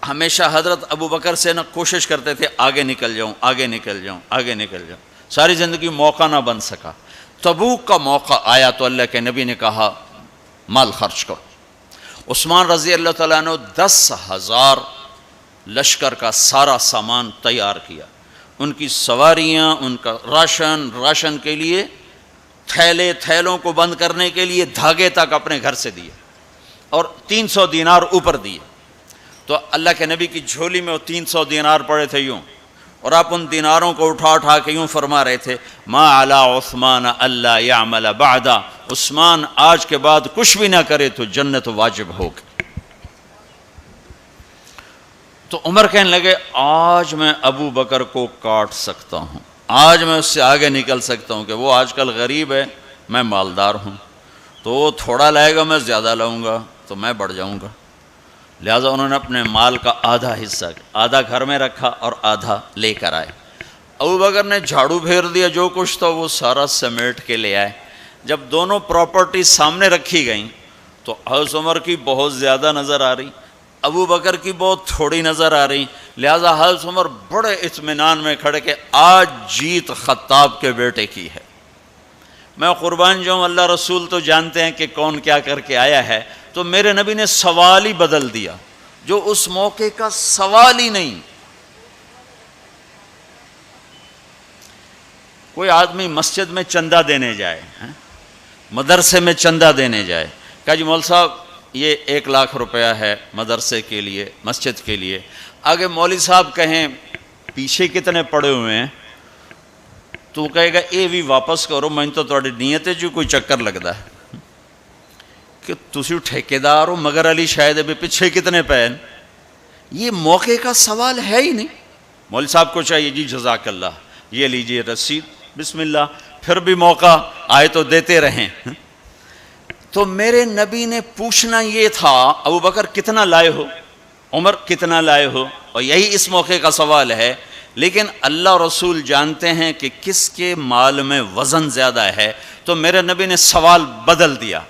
ہمیشہ حضرت ابو بکر سے نہ کوشش کرتے تھے آگے نکل جاؤں, آگے نکل جاؤں, آگے نکل جاؤں. ساری زندگی موقع نہ بن سکا. تبوک کا موقع آیا تو اللہ کے نبی نے کہا مال خرچ کرو. عثمان رضی اللہ تعالیٰ نے 10,000 لشکر کا سارا سامان تیار کیا, ان کی سواریاں, ان کا راشن کے لیے تھیلوں کو بند کرنے کے لیے دھاگے تک اپنے گھر سے دیے, اور 300 دینار اوپر دیے. تو اللہ کے نبی کی جھولی میں وہ 300 دینار پڑے تھے یوں, اور آپ ان دیناروں کو اٹھا کے یوں فرما رہے تھے ما علی عثمان اللہ یعمل بعدا, عثمان آج کے بعد کچھ بھی نہ کرے تو جنت واجب ہوگی. تو عمر کہنے لگے آج میں ابو بکر کو کاٹ سکتا ہوں, آج میں اس سے آگے نکل سکتا ہوں کہ وہ آج کل غریب ہے, میں مالدار ہوں. تو وہ تھوڑا لائے گا، میں زیادہ لاؤں گا تو میں بڑھ جاؤں گا. لہٰذا انہوں نے اپنے مال کا آدھا حصہ، آدھا گھر میں رکھا اور آدھا لے کر آئے. ابوبکر نے جھاڑو پھیر دیا، جو کچھ تھا وہ سارا سمیٹ کے لے آئے. جب دونوں پراپرٹی سامنے رکھی گئیں تو حضرت عمر کی بہت زیادہ نظر آ رہی، ابوبکر کی بہت تھوڑی نظر آ رہی. لہٰذا حضرت عمر بڑے اطمینان میں کھڑے کہ آج جیت خطاب کے بیٹے کی ہے. میں قربان جاؤں، اللہ رسول تو جانتے ہیں کہ کون کیا کر کے آیا ہے، تو میرے نبی نے سوال ہی بدل دیا جو اس موقع کا سوال ہی نہیں. کوئی آدمی مسجد میں چندہ دینے جائے، مدرسے میں چندہ دینے جائے، کہا جی مول صاحب یہ 1,00,000 روپیہ ہے مدرسے کے لیے، مسجد کے لیے. آگے مولوی صاحب کہیں پیچھے کتنے پڑے ہوئے ہیں، تو کہے گا اے بھی واپس کرو، میں تو تھوڑی نیت ہے جو کوئی چکر لگتا ہے کہ تسی ٹھیکیدار ہو، مگر علی شاید ابھی پیچھے کتنے پے ہیں. یہ موقع کا سوال ہے ہی نہیں. مولوی صاحب کو چاہیے جی جزاک اللہ، یہ لیجئے رسید، بسم اللہ، پھر بھی موقع آئے تو دیتے رہیں. تو میرے نبی نے پوچھنا یہ تھا ابوبکر کتنا لائے ہو، عمر کتنا لائے ہو، اور یہی اس موقع کا سوال ہے. لیکن اللہ رسول جانتے ہیں کہ کس کے مال میں وزن زیادہ ہے، تو میرے نبی نے سوال بدل دیا،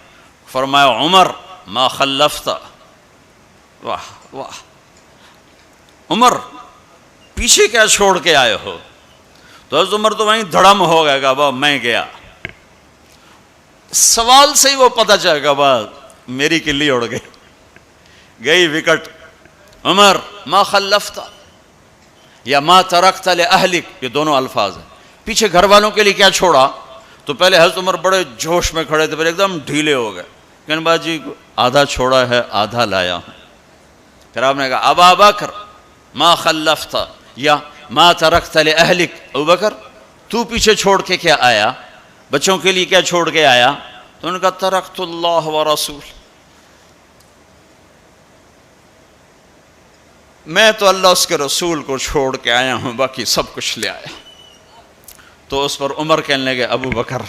فرمایا عمر ما خلفت. واہ واہ، عمر پیچھے کیا چھوڑ کے آئے ہو. تو حضرت عمر تو وہیں دھڑم ہو گئے گا، میں گیا. سوال سے ہی وہ پتہ چلے گا، میری کلی اڑ گئی وکٹ. عمر ما خلفت یا ما ترکت لأہلک، یہ دونوں الفاظ ہیں. پیچھے گھر والوں کے لیے کیا چھوڑا. تو پہلے حضرت عمر بڑے جوش میں کھڑے تھے، پھر ایک دم ڈھیلے ہو گئے، کہنے باجی آدھا چھوڑا ہے آدھا لایا ہوں. پھر آپ نے کہا ابا بکر ما خلفت یا ما ترکت لأہلک، ابوبکر تو پیچھے چھوڑ کے کیا آیا، بچوں کے لیے کیا چھوڑ کے آیا. تو انہوں نے کہا ترکت اللہ ورسول، میں تو اللہ اس کے رسول کو چھوڑ کے آیا ہوں، باقی سب کچھ لے آیا. تو اس پر عمر کہنے لگے ابو بکر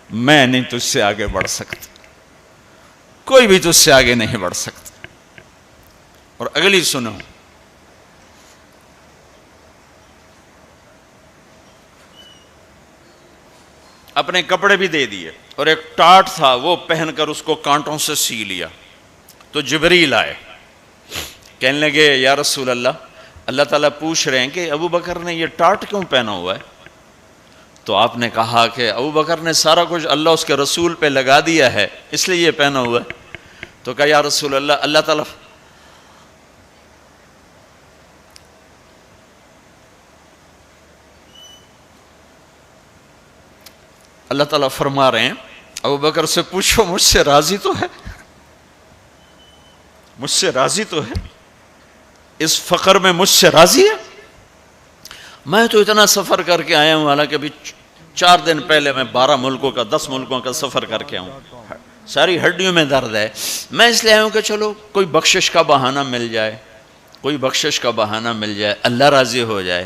میں نہیں تجھ سے آگے بڑھ سکتا، کوئی بھی تجھ سے آگے نہیں بڑھ سکتا. اور اگلی سنو، اپنے کپڑے بھی دے دیے اور ایک ٹاٹ تھا وہ پہن کر اس کو کانٹوں سے سی لیا. تو جبریل آئے، کہنے لگے یا رسول اللہ، اللہ تعالیٰ پوچھ رہے ہیں کہ ابو بکر نے یہ ٹاٹ کیوں پہنا ہوا ہے. تو آپ نے کہا کہ ابو بکر نے سارا کچھ اللہ اس کے رسول پہ لگا دیا ہے اس لیے یہ پہنا ہوا ہے. تو کہا یا رسول اللہ، اللہ تعالیٰ فرما رہے ہیں ابو بکر سے پوچھو مجھ سے راضی تو ہے، مجھ سے راضی تو ہے، اس فقر میں مجھ سے راضی ہے. میں تو اتنا سفر کر کے آیا ہوں، حالانکہ ابھی 4 دن پہلے میں 12 ملکوں کا 10 ملکوں کا سفر کر کے آؤں، ساری ہڈیوں میں درد ہے. میں اس لیے آیا ہوں کہ چلو کوئی بخشش کا بہانہ مل جائے، کوئی بخشش کا بہانہ مل جائے، اللہ راضی ہو جائے.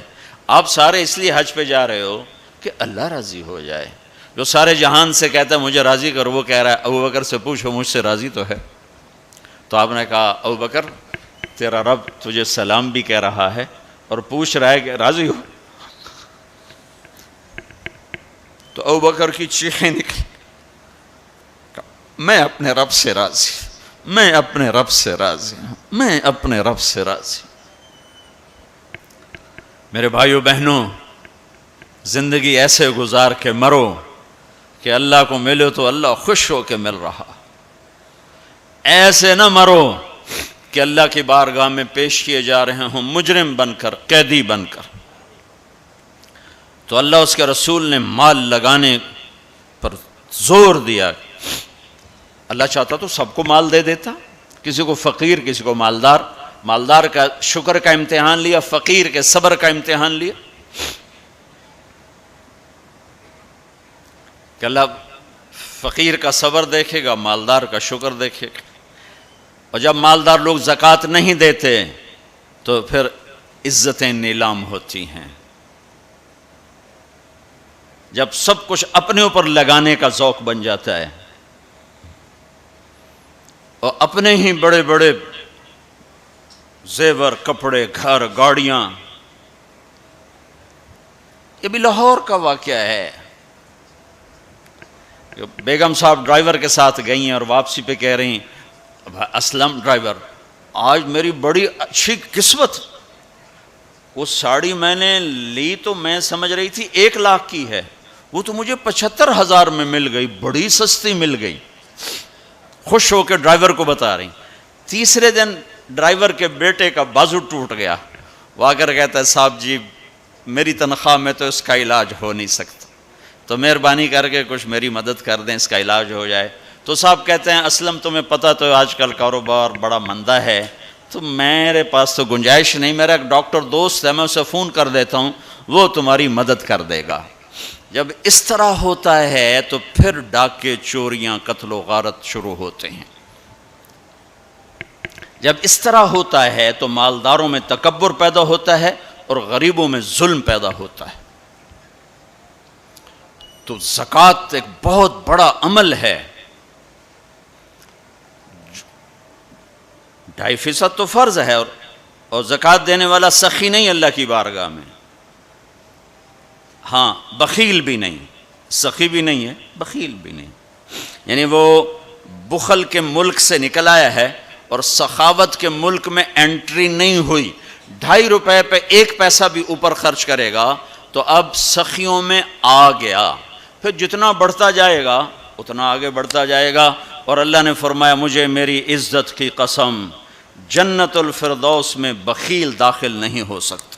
آپ سارے اس لیے حج پہ جا رہے ہو کہ اللہ راضی ہو جائے. جو سارے جہان سے کہتا ہے مجھے راضی کر، وہ کہہ رہا ہے ابو بکر سے پوچھو مجھ سے راضی تو ہے. تو آپ نے کہا ابو بکر تیرا رب تجھے سلام بھی کہہ رہا ہے اور پوچھ رہا ہے کہ راضی ہو. تو ابو بکر کی چیخیں نکلی، میں اپنے رب سے راضی، میں اپنے رب سے راضی ہوں، میں اپنے رب سے راضی. میرے بھائیو بہنوں، زندگی ایسے گزار کے مرو کہ اللہ کو ملو تو اللہ خوش ہو کے مل رہا، ایسے نہ مرو کہ اللہ کی بارگاہ میں پیش کیے جا رہے ہوں مجرم بن کر، قیدی بن کر. تو اللہ اس کے رسول نے مال لگانے پر زور دیا. اللہ چاہتا تو سب کو مال دے دیتا، کسی کو فقیر کسی کو مالدار. مالدار کا شکر کا امتحان لیا، فقیر کے صبر کا امتحان لیا. کہ اللہ فقیر کا صبر دیکھے گا، مالدار کا شکر دیکھے گا. اور جب مالدار لوگ زکوٰۃ نہیں دیتے تو پھر عزتیں نیلام ہوتی ہیں. جب سب کچھ اپنے اوپر لگانے کا ذوق بن جاتا ہے. اور اپنے ہی بڑے بڑے زیور، کپڑے، گھر، گاڑیاں. یہ بھی لاہور کا واقعہ ہے. بیگم صاحب ڈرائیور کے ساتھ گئی ہیں اور واپسی پہ کہہ رہی ہیں اسلم ڈرائیور آج میری بڑی اچھی قسمت، وہ ساڑی میں نے لی تو میں سمجھ رہی تھی 1 لاکھ کی ہے، وہ تو مجھے 75,000 میں مل گئی، بڑی سستی مل گئی. خوش ہو کے ڈرائیور کو بتا رہی. تیسرے دن ڈرائیور کے بیٹے کا بازو ٹوٹ گیا. وہ آ کر کہتا ہے صاحب جی میری تنخواہ میں تو اس کا علاج ہو نہیں سکتا، تو مہربانی کر کے کچھ میری مدد کر دیں، اس کا علاج ہو جائے. تو صاحب کہتے ہیں اسلم تمہیں پتہ تو آج کل کاروبار بڑا مندہ ہے، تو میرے پاس تو گنجائش نہیں، میرا ایک ڈاکٹر دوست ہے میں اسے فون کر دیتا ہوں، وہ تمہاری مدد کر دے گا. جب اس طرح ہوتا ہے تو پھر ڈاکے، چوریاں، قتل و غارت شروع ہوتے ہیں. جب اس طرح ہوتا ہے تو مالداروں میں تکبر پیدا ہوتا ہے اور غریبوں میں ظلم پیدا ہوتا ہے. تو زکوٰۃ ایک بہت بڑا عمل ہے. 2.5% تو فرض ہے، اور زکوٰۃ دینے والا سخی نہیں اللہ کی بارگاہ میں. ہاں بخیل بھی نہیں، سخی بھی نہیں ہے، بخیل بھی نہیں. یعنی وہ بخل کے ملک سے نکل آیا ہے اور سخاوت کے ملک میں انٹری نہیں ہوئی. 2.5 روپے پہ 1 پیسہ بھی اوپر خرچ کرے گا تو اب سخیوں میں آ گیا. پھر جتنا بڑھتا جائے گا اتنا آگے بڑھتا جائے گا. اور اللہ نے فرمایا مجھے میری عزت کی قسم جنت الفردوس میں بخیل داخل نہیں ہو سکتا.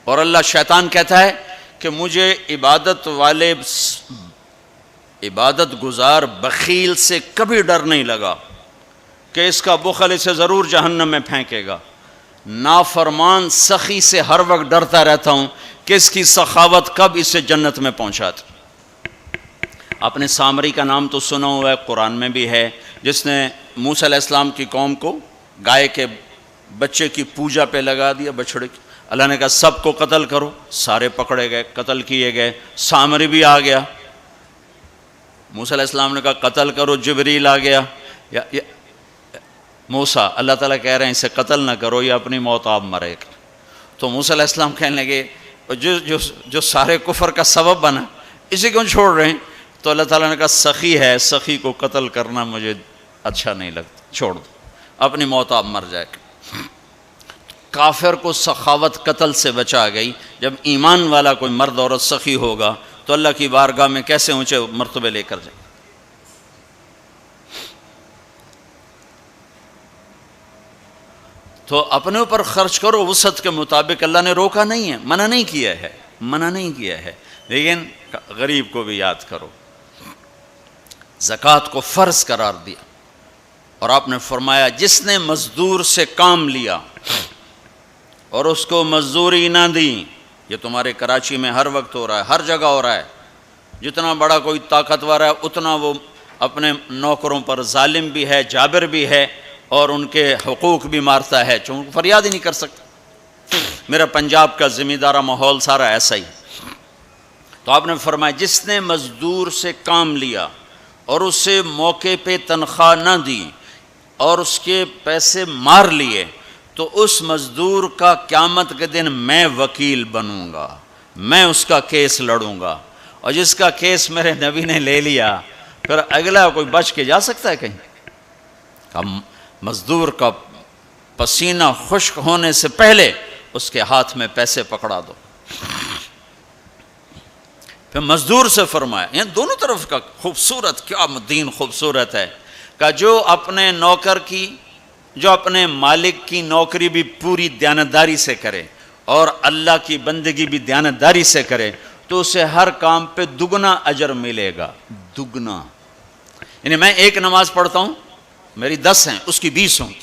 اور اللہ شیطان کہتا ہے کہ مجھے عبادت گزار بخیل سے کبھی ڈر نہیں لگا کہ اس کا بخل اسے ضرور جہنم میں پھینکے گا. نافرمان سخی سے ہر وقت ڈرتا رہتا ہوں کہ اس کی سخاوت کب اسے جنت میں پہنچاتی. آپ نے سامری کا نام تو سنا ہوا ہے، قرآن میں بھی ہے، جس نے موسیٰ علیہ السلام کی قوم کو گائے کے بچے کی پوجا پہ لگا دیا، بچڑے کی. اللہ نے کہا سب کو قتل کرو، سارے پکڑے گئے، قتل کیے گئے. سامری بھی آ گیا. موسیٰ علیہ السلام نے کہا قتل کرو، جبریل آ گیا. موسیٰ اللہ تعالیٰ کہہ رہے ہیں اسے قتل نہ کرو، یہ اپنی موت آپ مرے گا. تو موسیٰ علیہ السلام کہنے لگے جو سارے کفر کا سبب بنا اسے کیوں چھوڑ رہے ہیں؟ تو اللہ تعالیٰ نے کہا سخی ہے، سخی کو قتل کرنا مجھے اچھا نہیں لگتا، چھوڑ دو، اپنی موت آپ مر جائے گا. کافر کو سخاوت قتل سے بچا گئی. جب ایمان والا کوئی مرد عورت سخی ہوگا تو اللہ کی بارگاہ میں کیسے اونچے مرتبے لے کر جائے. تو اپنے اوپر خرچ کرو وسعت کے مطابق. اللہ نے روکا نہیں ہے، منع نہیں کیا ہے، لیکن غریب کو بھی یاد کرو. زکوٰۃ کو فرض قرار دیا اور آپ نے فرمایا جس نے مزدور سے کام لیا اور اس کو مزدوری نہ دی، یہ تمہارے کراچی میں ہر وقت ہو رہا ہے، ہر جگہ ہو رہا ہے. جتنا بڑا کوئی طاقتور ہے اتنا وہ اپنے نوکروں پر ظالم بھی ہے، جابر بھی ہے، اور ان کے حقوق بھی مارتا ہے، چونکہ فریاد ہی نہیں کر سکتا. میرا پنجاب کا زمیندارہ ماحول سارا ایسا ہی. تو آپ نے فرمایا جس نے مزدور سے کام لیا اور اسے موقع پہ تنخواہ نہ دی اور اس کے پیسے مار لیے، تو اس مزدور کا قیامت کے دن میں وکیل بنوں گا، میں اس کا کیس لڑوں گا. اور جس کا کیس میرے نبی نے لے لیا پھر اگلا کوئی بچ کے جا سکتا ہے کہیں؟ مزدور کا پسینہ خشک ہونے سے پہلے اس کے ہاتھ میں پیسے پکڑا دو. پھر مزدور سے فرمایا، یعنی دونوں طرف کا خوبصورت، کیا دین خوبصورت ہے، کہ جو اپنے نوکر کی، جو اپنے مالک کی نوکری بھی پوری دیانتداری سے کرے اور اللہ کی بندگی بھی دیانتداری سے کرے تو اسے ہر کام پہ دگنا اجر ملے گا. دگنا. یعنی میں 1 نماز پڑھتا ہوں، میری 10 ہیں، اس کی 20 ہوں گی.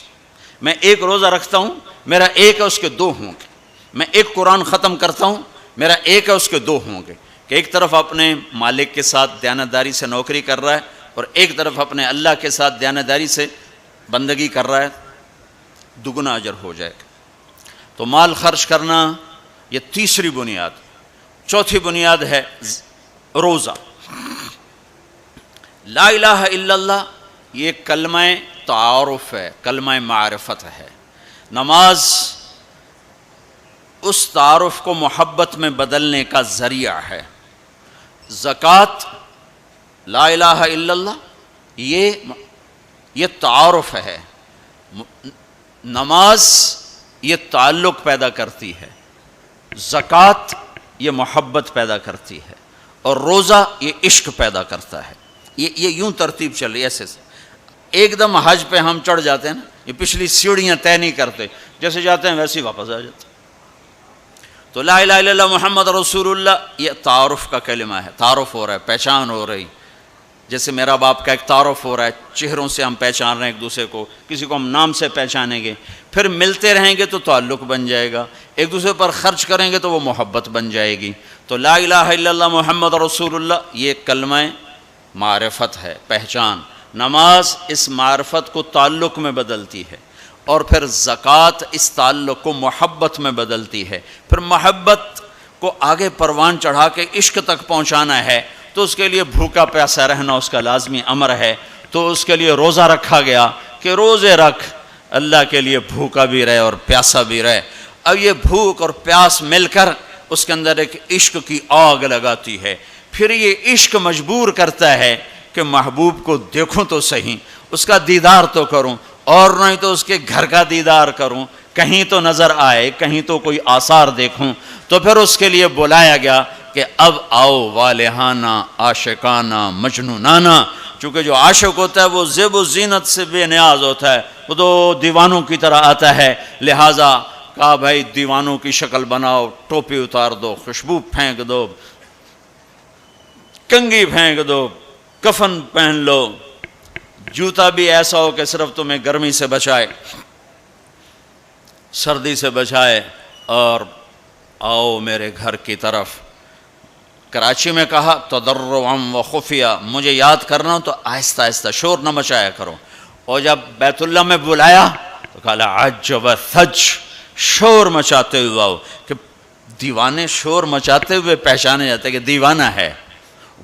میں 1 روزہ رکھتا ہوں، میرا 1 ہے، اس کے 2 ہوں گے. میں 1 قرآن ختم کرتا ہوں، میرا 1 ہے، اس کے 2 ہوں گے. کہ ایک طرف اپنے مالک کے ساتھ دیانتداری سے نوکری کر رہا ہے اور ایک طرف اپنے اللہ کے ساتھ دیانتداری سے بندگی کر رہا ہے، دگنا اجر ہو جائے گا. تو مال خرچ کرنا یہ تیسری بنیاد. چوتھی بنیاد ہے روزہ. لا الہ الا اللہ، یہ کلمہ تعارف ہے، کلمہ معرفت ہے۔ نماز اس تعارف کو محبت میں بدلنے کا ذریعہ ہے۔ زکوٰۃ، لا الہ الا اللہ، یہ تعارف ہے۔ نماز یہ تعلق پیدا کرتی ہے، زکوٰۃ یہ محبت پیدا کرتی ہے، اور روزہ یہ عشق پیدا کرتا ہے۔ یہ یوں ترتیب چل رہی ہے ایسے۔ ایک دم حج پہ ہم چڑھ جاتے ہیں نا، یہ پچھلی سیڑھیاں طے نہیں کرتے، جیسے جاتے ہیں ویسے ہی واپس آ جاتے ہیں۔ تو لا الہ الا اللہ محمد رسول اللہ یہ تعارف کا کلمہ ہے، تعارف ہو رہا ہے، پہچان ہو رہی۔ جیسے میرا باپ کا ایک تعارف ہو رہا ہے، چہروں سے ہم پہچان رہے ہیں ایک دوسرے کو، کسی کو ہم نام سے پہچانیں گے، پھر ملتے رہیں گے تو تعلق بن جائے گا، ایک دوسرے پر خرچ کریں گے تو وہ محبت بن جائے گی۔ تو لا الہ الا اللہ محمد رسول اللہ یہ کلمہ معرفت ہے، پہچان۔ نماز اس معرفت کو تعلق میں بدلتی ہے، اور پھر زکوٰۃ اس تعلق کو محبت میں بدلتی ہے۔ پھر محبت کو آگے پروان چڑھا کے عشق تک پہنچانا ہے تو اس کے لیے بھوکا پیاسا رہنا اس کا لازمی امر ہے۔ تو اس کے لیے روزہ رکھا گیا کہ روزے رکھ، اللہ کے لیے بھوکا بھی رہے اور پیاسا بھی رہے۔ اب یہ بھوک اور پیاس مل کر اس کے اندر ایک عشق کی آگ لگاتی ہے۔ پھر یہ عشق مجبور کرتا ہے کہ محبوب کو دیکھوں تو صحیح، اس کا دیدار تو کروں، اور نہیں تو اس کے گھر کا دیدار کروں، کہیں تو نظر آئے، کہیں تو کوئی آثار دیکھوں۔ تو پھر اس کے لیے بلایا گیا کہ اب آؤ والہانہ عاشقانہ مجنونانہ۔ چونکہ جو عاشق ہوتا ہے وہ زیب و زینت سے بے نیاز ہوتا ہے، وہ تو دیوانوں کی طرح آتا ہے، لہٰذا کہا بھائی دیوانوں کی شکل بناؤ، ٹوپی اتار دو، خوشبو پھینک دو، کنگھی پھینک دو، کفن پہن لو، جوتا بھی ایسا ہو کہ صرف تمہیں گرمی سے بچائے، سردی سے بچائے، اور آؤ میرے گھر کی طرف۔ کراچی میں کہا تضرعا و خفیہ، مجھے یاد کرنا تو آہستہ آہستہ، شور نہ مچایا کرو۔ اور جب بیت اللہ میں بلایا تو کہا عجب ثج، شور مچاتے ہوئے آؤ، کہ دیوانے شور مچاتے ہوئے پہچانے جاتے کہ دیوانہ ہے،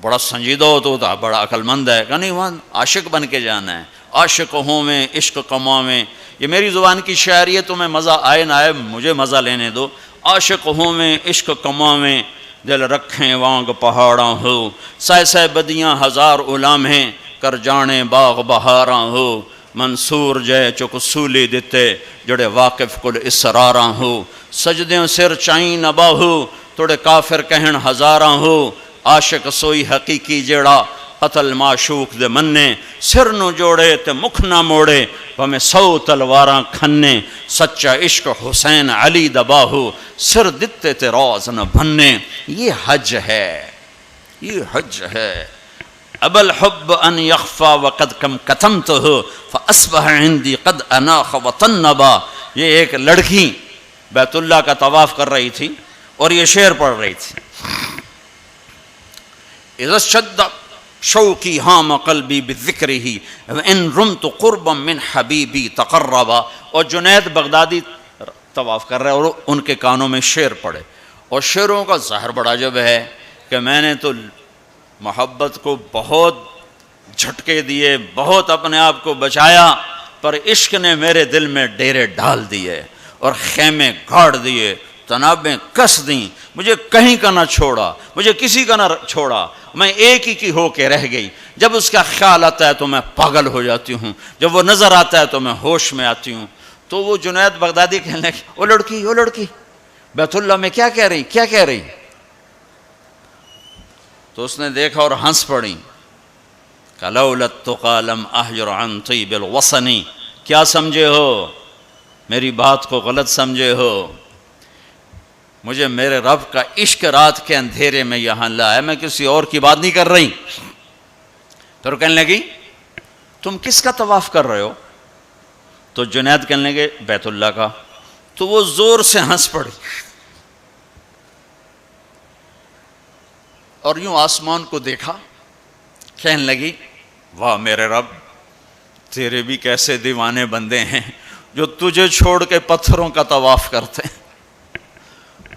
بڑا سنجیدہ ہوتا، بڑا عقل مند ہے، کہ نہیں وہاں عاشق بن کے جانا ہے۔ عاشق ہوں میں عشق کماں میں، یہ میری زبان کی شاعری ہے، تمہیں مزہ آئے نہ آئے مجھے مزہ لینے دو۔ عاشق ہوں میں عشق کماں میں، دل رکھیں وانگ پہاڑاں ہو، سہ سہ بدیاں ہزار علامیں، کر جانے باغ بہاراں ہو، منصور جے چک سولی دیتے، جڑے واقف کل اسراراں ہو، سجدیں سر چائیں نہ باہو، توڑے کافر کہن ہزاراں ہو، عاشق سوئی حقیقی جیڑا قتل معشوق دے مننے، سر نو جوڑے تے مکھ نہ موڑے، ہمیں 100 تلواراں کھنے، سچا عشق حسین علی دباہو، سر دتے تے روز نہ بھنے۔ یہ حج ہے، یہ حج ہے۔ ابا الحب ان یخفا وقد کم کتمتہ فاصبح عندی قد اناخ وطنبا۔ یہ ایک لڑکی بیت اللہ کا طواف کر رہی تھی اور یہ شعر پڑھ رہی تھی، اذا شد شوقی ہام قلبی بذکرہ ان رمت قربا من حبیبی تقربا۔ اور جنید بغدادی طواف کر رہے اور ان کے کانوں میں شعر پڑے، اور شعروں کا ظاہر بڑا عجب ہے کہ میں نے تو محبت کو بہت جھٹکے دیے، بہت اپنے آپ کو بچایا، پر عشق نے میرے دل میں ڈیرے ڈال دیے اور خیمے گاڑ دیے، تنابیں کس دیں، مجھے کہیں کا نہ چھوڑا، مجھے کسی کا نہ چھوڑا، میں ایک ہی کی ہو کے رہ گئی۔ جب اس کا خیال آتا ہے تو میں پاگل ہو جاتی ہوں، جب وہ نظر آتا ہے تو میں ہوش میں آتی ہوں۔ تو وہ جنید بغدادی کہنے لگے وہ لڑکی بیت اللہ میں کیا کہہ رہی؟ تو اس نے دیکھا اور ہنس پڑی، لولا التقى لم احجر عن طیب الوطن۔ کیا سمجھے ہو؟ میری بات کو غلط سمجھے ہو، مجھے میرے رب کا عشق رات کے اندھیرے میں یہاں لایا، میں کسی اور کی بات نہیں کر رہی۔ پھر کہنے لگی تم کس کا طواف کر رہے ہو؟ تو جنید کہنے لگے بیت اللہ کا۔ تو وہ زور سے ہنس پڑی اور یوں آسمان کو دیکھا، کہنے لگی واہ میرے رب، تیرے بھی کیسے دیوانے بندے ہیں جو تجھے چھوڑ کے پتھروں کا طواف کرتے ہیں،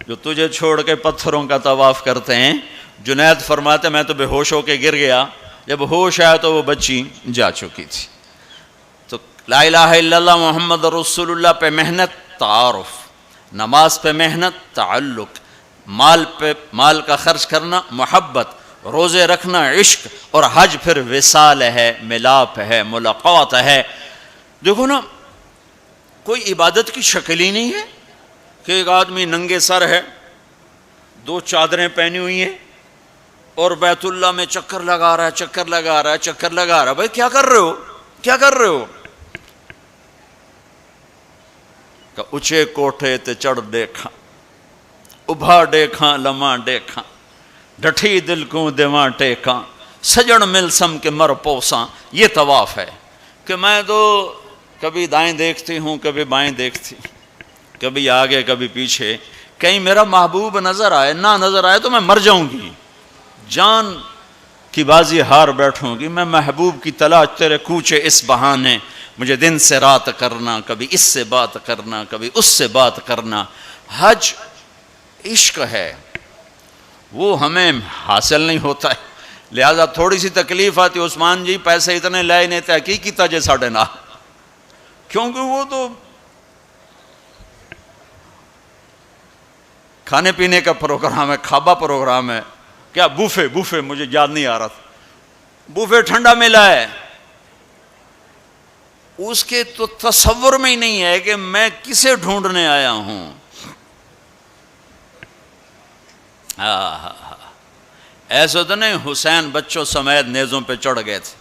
جو تجھے چھوڑ کے پتھروں کا طواف کرتے ہیں۔ جنید فرماتے میں تو بے ہوش ہو کے گر گیا، جب ہوش آیا تو وہ بچی جا چکی تھی۔ تو لا الہ الا اللہ محمد رسول اللہ پہ محنت تعارف، نماز پہ محنت تعلق، مال کا خرچ کرنا محبت، روزے رکھنا عشق، اور حج پھر وصال ہے، ملاپ ہے، ملاقات ہے۔ دیکھو نا، کوئی عبادت کی شکل ہی نہیں ہے کہ ایک آدمی ننگے سر ہے، 2 چادریں پہنی ہوئی ہیں اور بیت اللہ میں چکر لگا رہا ہے۔ بھائی کیا کر رہے ہو؟ کہ اچھے کوٹھے تے چڑھ دیکھا، ابھا دیکھا لمحہ دیکھا، ڈٹھی دل کو دیواں ٹیکاں، سجن مل سم کے مر پوساں۔ یہ طواف ہے کہ میں تو کبھی دائیں دیکھتی ہوں، کبھی بائیں دیکھتی، کبھی آگے کبھی پیچھے، کہیں میرا محبوب نظر آئے، نہ نظر آئے تو میں مر جاؤں گی، جان کی بازی ہار بیٹھوں گی، میں محبوب کی تلاش تیرے کوچے اس بہانے، مجھے دن سے رات کرنا، کبھی اس سے بات کرنا، کبھی اس سے بات کرنا۔ حج عشق ہے، وہ ہمیں حاصل نہیں ہوتا ہے، لہذا تھوڑی سی تکلیف آتی۔ عثمان جی پیسے اتنے لائے نہیں تھے، کی کیتا جے ساڑھے نہ، کیونکہ وہ تو کھانے پینے کا پروگرام ہے، کھابا پروگرام ہے، کیا بوفے مجھے یاد نہیں آ رہا تھا، بوفے ٹھنڈا ملا ہے، اس کے تو تصور میں ہی نہیں ہے کہ میں کسے ڈھونڈنے آیا ہوں۔ ایسا تو نہیں حسین بچوں سمیت نیزوں پہ چڑھ گئے تھے،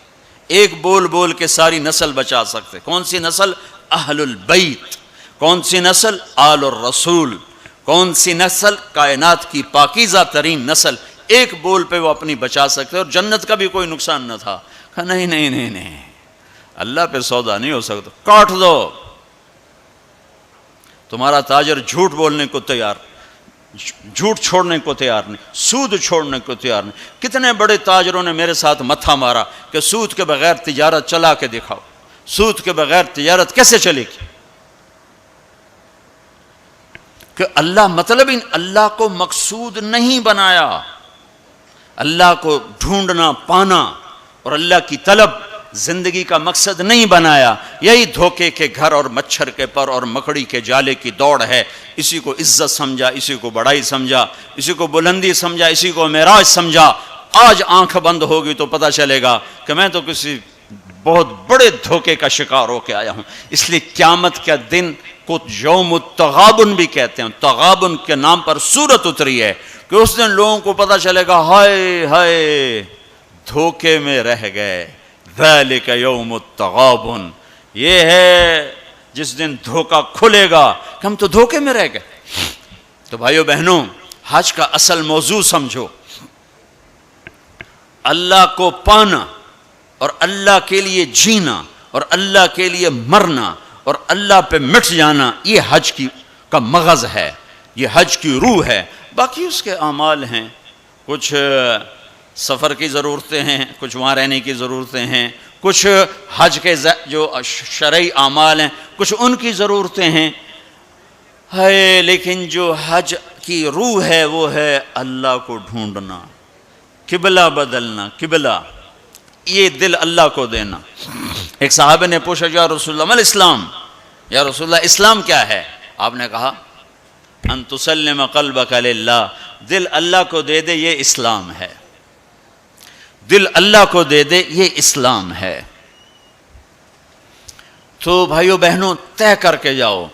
ایک بول کے ساری نسل بچا سکتے۔ کون سی نسل؟ اہل البیت۔ کون سی نسل؟ آل الرسول۔ کون سی نسل؟ کائنات کی پاکیزہ ترین نسل۔ ایک بول پہ وہ اپنی بچا سکتے، اور جنت کا بھی کوئی نقصان نہ تھا۔ کہا نہیں، اللہ پہ سودا نہیں ہو سکتا، کاٹ دو۔ تمہارا تاجر جھوٹ بولنے کو تیار، جھوٹ چھوڑنے کو تیار نہیں، سود چھوڑنے کو تیار نہیں۔ کتنے بڑے تاجروں نے میرے ساتھ متھا مارا کہ سود کے بغیر تجارت چلا کے دکھاؤ، سود کے بغیر تجارت کیسے چلے گی؟ کہ اللہ کو مقصود نہیں بنایا، اللہ کو ڈھونڈنا پانا اور اللہ کی طلب زندگی کا مقصد نہیں بنایا۔ یہی دھوکے کے گھر اور مچھر کے پر اور مکڑی کے جالے کی دوڑ ہے۔ اسی کو عزت سمجھا، اسی کو بڑائی سمجھا، اسی کو بلندی سمجھا، اسی کو معراج سمجھا۔ آج آنکھ بند ہوگی تو پتہ چلے گا کہ میں تو کسی بہت بڑے دھوکے کا شکار ہو کے آیا ہوں۔ اس لیے قیامت کا دن کو یوم التغابن بھی کہتے ہیں، تغابن کے نام پر سورت اتری ہے کہ اس دن لوگوں کو پتہ چلے گا ہائے دھوکے میں رہ گئے، ذالک یوم التغابن۔ یہ ہے جس دن دھوکہ کھلے گا کہ ہم تو دھوکے میں رہ گئے۔ تو بھائیو بہنوں، حج کا اصل موضوع سمجھو، اللہ کو پانا اور اللہ کے لیے جینا اور اللہ کے لیے مرنا اور اللہ پہ مٹ جانا، یہ حج کا مغز ہے، یہ حج کی روح ہے۔ باقی اس کے اعمال ہیں، کچھ سفر کی ضرورتیں ہیں، کچھ وہاں رہنے کی ضرورتیں ہیں، کچھ حج کے جو شرعی اعمال ہیں کچھ ان کی ضرورتیں ہیں، لیکن جو حج کی روح ہے وہ ہے اللہ کو ڈھونڈنا، قبلہ بدلنا، قبلہ یہ دل اللہ کو دینا۔ ایک صحابہ نے پوچھا یا رسول اللہ مل اسلام، یا رسول اللہ اسلام کیا ہے؟ آپ نے کہا ان تسلم قلبک للہ، دل اللہ کو دے دے، یہ اسلام ہے۔ دل اللہ کو دے دے، یہ اسلام ہے۔ تو بھائیو بہنوں، طے کر کے جاؤ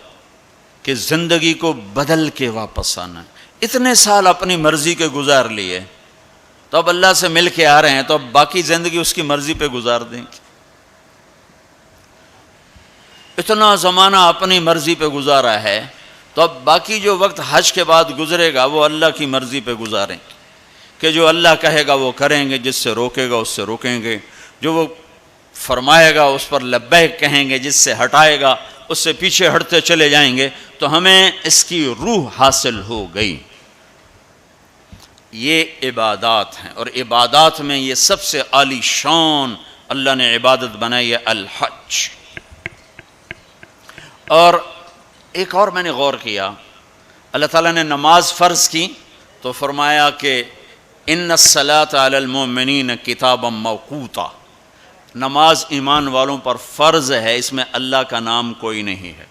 کہ زندگی کو بدل کے واپس آنا ہے۔ اتنے سال اپنی مرضی کے گزار لیے، تو اب اللہ سے مل کے آ رہے ہیں، تو اب باقی زندگی اس کی مرضی پہ گزار دیں گے۔ اتنا زمانہ اپنی مرضی پہ گزارا ہے، تو اب باقی جو وقت حج کے بعد گزرے گا وہ اللہ کی مرضی پہ گزاریں کہ جو اللہ کہے گا وہ کریں گے، جس سے روکے گا اس سے روکیں گے، جو وہ فرمائے گا اس پر لبیک کہیں گے، جس سے ہٹائے گا اس سے پیچھے ہٹتے چلے جائیں گے۔ تو ہمیں اس کی روح حاصل ہو گئی۔ یہ عبادات ہیں، اور عبادات میں یہ سب سے عالی شان اللہ نے عبادت بنائی ہے الحج۔ اور ایک اور میں نے غور کیا، اللہ تعالیٰ نے نماز فرض کی تو فرمایا کہ ان الصلاۃ علی المؤمنین کتابا موقوتا، نماز ایمان والوں پر فرض ہے، اس میں اللہ کا نام کوئی نہیں ہے۔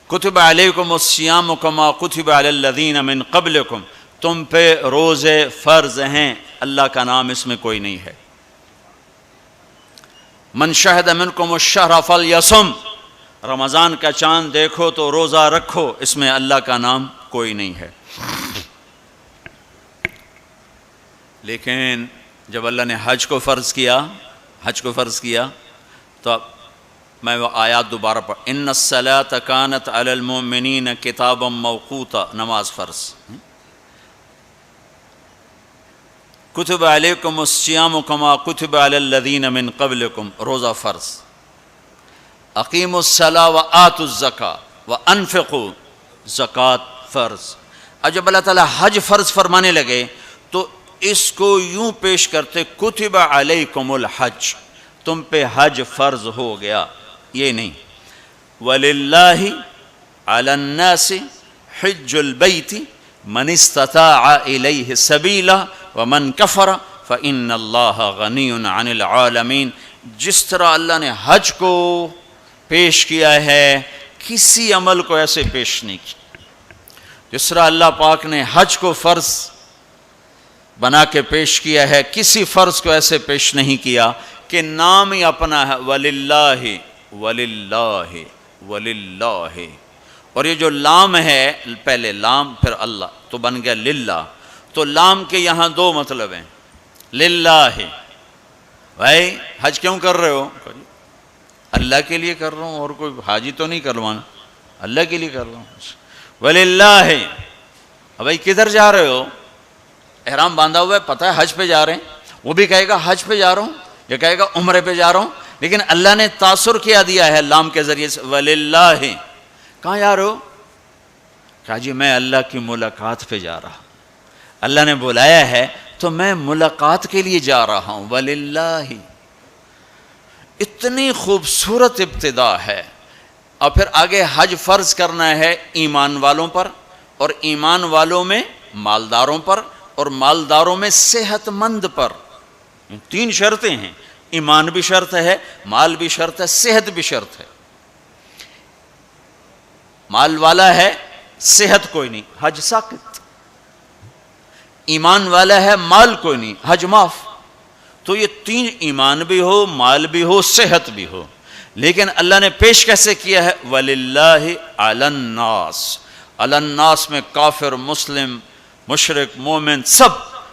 کتب علیکم الصیام کما کتب علی الذین من قبلکم، تم پہ روزے فرض ہیں، اللہ کا نام اس میں کوئی نہیں ہے۔ من شہد منکم الشہر فلیصم، رمضان کا چاند دیکھو تو روزہ رکھو، اس میں اللہ کا نام کوئی نہیں ہے۔ لیکن جب اللہ نے حج کو فرض کیا تو اب میں وہ آیات دوبارہ پڑھ، ان الصلاۃ کانت علی المؤمنین کتابا موقوتا، نماز فرض۔ کتب علیکم الصیام کما کتب علی الذین من قبلکم، روزہ فرض۔ اقیموا الصلاۃ وآتوا الزکاۃ وانفقوا، زکوٰۃ فرض۔ اب جب اللہ تعالیٰ حج فرض فرمانے لگے تو اس کو یوں پیش کرتے، کتب علیکم الحج، تم پہ حج فرض ہو گیا، یہ نہیں۔ وَلِلَّهِ عَلَى النَّاسِ حِجُّ الْبَيْتِ مَنِ اسْتَطَاعَ إِلَيْهِ سَبِيلًا وَمَنْ كَفَرَ فَإِنَّ اللَّهَ غَنِيٌّ عَنِ الْعَالَمِينَ۔ جس طرح اللہ نے حج کو پیش کیا ہے، کسی عمل کو ایسے پیش نہیں کیا۔ جس طرح اللہ پاک نے حج کو فرض بنا کے پیش کیا ہے، کسی فرض کو ایسے پیش نہیں کیا کہ نام ہی اپنا ہے، وَلِلَّهِ وَلِلَّهِ وَلِلَّهِ، اور یہ جو لام ہے، پہلے لام پھر اللہ تو بن گیا للہ، تو لام کے یہاں دو مطلب ہیں۔ للہ، بھائی حج کیوں کر رہے ہو؟ اللہ کے لیے کر رہا ہوں، اور کوئی حاجی تو نہیں کروانا، اللہ کے لیے کر رہا ہوں۔ وَلِلَّهِ، بھائی کدھر جا رہے ہو؟ احرام باندھا ہوا ہے، پتہ ہے حج پہ جا رہے ہیں، وہ بھی کہے گا حج پہ جا رہا ہوں، یہ کہے گا عمرے پہ جا رہا ہوں، لیکن اللہ نے تاثر کیا دیا ہے لام کے ذریعے سے، وَلِلَّهِ۔ کہاں جا رہے ہو؟ کہا جی میں اللہ کی ملاقات پہ جا رہا، اللہ نے بلایا ہے تو میں ملاقات کے لیے جا رہا ہوں، وَلِلَّهِ۔ اتنی خوبصورت ابتدا ہے، اور پھر آگے حج فرض کرنا ہے ایمان والوں پر، اور ایمان والوں میں مالداروں پر، اور مالداروں میں صحت مند پر۔ تین شرطیں ہیں، ایمان بھی شرط ہے، مال بھی شرط ہے، صحت بھی شرط ہے۔ مال والا ہے، صحت کوئی نہیں، حج ساقط۔ ایمان والا ہے، مال کوئی نہیں، حج معاف۔ تو یہ تین، ایمان بھی ہو، مال بھی ہو، صحت بھی ہو، لیکن اللہ نے پیش کیسے کیا ہے؟ وَلِلَّهِ عَلَى النَّاسِ، عَلَى النَّاسِ میں کافر، مسلم، مشرک، مومن، سب،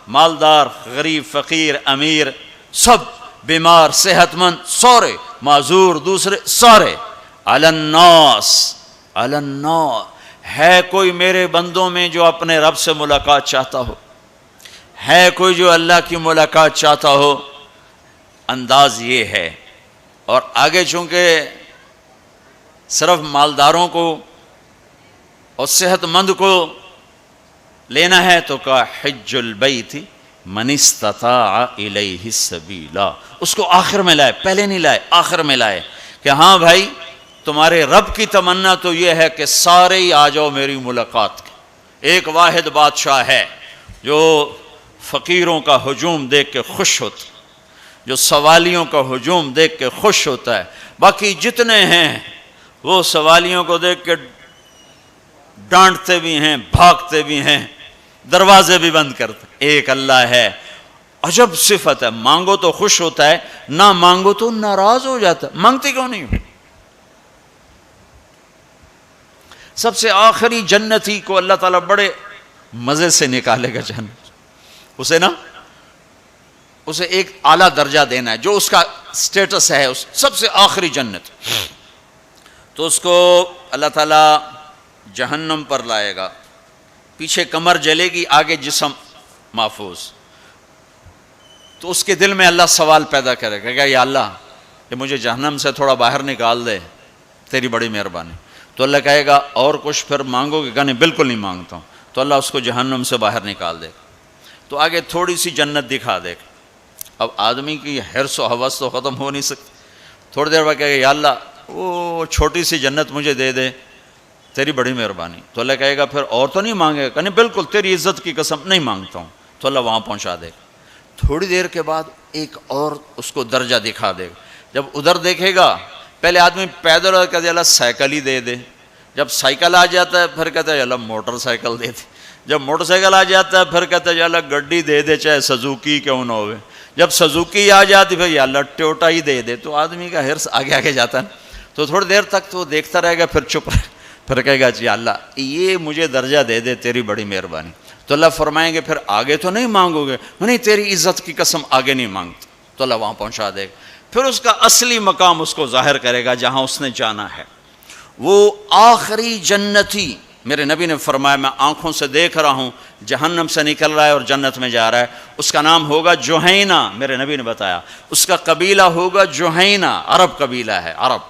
مالدار، غریب، فقیر، امیر، سب، بیمار، صحت مند، سارے، معذور، دوسرے، سارے، عَلَى النَّاسِ، عَلَى النَّاسِ۔ ہے کوئی میرے بندوں میں جو اپنے رب سے ملاقات چاہتا ہو؟ ہے کوئی جو اللہ کی ملاقات چاہتا ہو؟ انداز یہ ہے۔ اور آگے چونکہ صرف مالداروں کو اور صحت مند کو لینا ہے تو کہا حج البیت من استطاع الیہ السبیلا، اس کو آخر میں لائے، پہلے نہیں لائے، آخر میں لائے کہ ہاں بھائی تمہارے رب کی تمنا تو یہ ہے کہ سارے ہی آ جاؤ میری ملاقات کی۔ ایک واحد بادشاہ ہے جو فقیروں کا ہجوم دیکھ کے خوش ہوتا ہے، جو سوالیوں کا ہجوم دیکھ کے خوش ہوتا ہے، باقی جتنے ہیں وہ سوالیوں کو دیکھ کے ڈانٹتے بھی ہیں، بھاگتے بھی ہیں، دروازے بھی بند کرتے۔ ایک اللہ ہے، عجب صفت ہے، مانگو تو خوش ہوتا ہے، نہ مانگو تو ناراض ہو جاتا ہے۔ مانگتے کیوں نہیں ہو؟ سب سے آخری جنتی کو اللہ تعالیٰ بڑے مزے سے نکالے گا جنت، اسے ایک اعلیٰ درجہ دینا ہے جو اس کا سٹیٹس ہے، اس سب سے آخری جنت، تو اس کو اللہ تعالیٰ جہنم پر لائے گا، پیچھے کمر جلے گی، آگے جسم محفوظ۔ تو اس کے دل میں اللہ سوال پیدا کرے گا کہ یا اللہ کہ مجھے جہنم سے تھوڑا باہر نکال دے، تیری بڑی مہربانی۔ تو اللہ کہے گا اور کچھ پھر مانگو گے؟ کہ نہیں، بالکل نہیں مانگتا ہوں۔ تو اللہ اس کو جہنم سے باہر نکال دے گا، تو آگے تھوڑی سی جنت دکھا دے گا۔ اب آدمی کی حرص و حوث تو ختم ہو نہیں سکتی، تھوڑی دیر بعد کہے گا یا اللہ وہ چھوٹی سی جنت مجھے دے دے، تیری بڑی مہربانی۔ تو اللہ کہے گا پھر اور تو نہیں مانگے گا؟ کہ نہیں، بالکل تیری عزت کی قسم نہیں مانگتا ہوں۔ تو اللہ وہاں پہنچا دے گا۔ تھوڑی دیر کے بعد ایک اور اس کو درجہ دکھا دے گا. جب ادھر دیکھے گا پہلے آدمی پیدل اور کہتے اللہ سائیکل ہی دے دے، جب سائیکل آ جاتا ہے پھر کہتا ہے اللہ موٹر سائیکل دے دے، جب موٹر سائیکل آ جاتا ہے پھر کہتا ہے اللہ گڈی دے دے چاہے سزوکی کیوں نہ ہوئے، جب سزوکی آ جاتی پھر اللہ ٹوٹا ہی دے دے. تو آدمی کا ہرس آگے آگے جاتا ہے. تو تھوڑی دیر تک تو دیکھتا رہے گا، پھر چپ رہے، پھر کہے گا جی اللہ یہ مجھے درجہ دے دے، تیری بڑی مہربانی. تو اللہ فرمائیں گے پھر آگے تو نہیں مانگو گے؟ نہیں تیری عزت کی قسم آگے نہیں مانگتا. تو اللہ وہاں پہنچا دے گا. پھر اس کا اصلی مقام اس کو ظاہر کرے گا جہاں اس نے جانا ہے. وہ آخری جنتی، میرے نبی نے فرمایا میں آنکھوں سے دیکھ رہا ہوں جہنم سے نکل رہا ہے اور جنت میں جا رہا ہے، اس کا نام ہوگا جوہینہ. میرے نبی نے بتایا اس کا قبیلہ ہوگا جوہینہ، عرب قبیلہ ہے، عرب.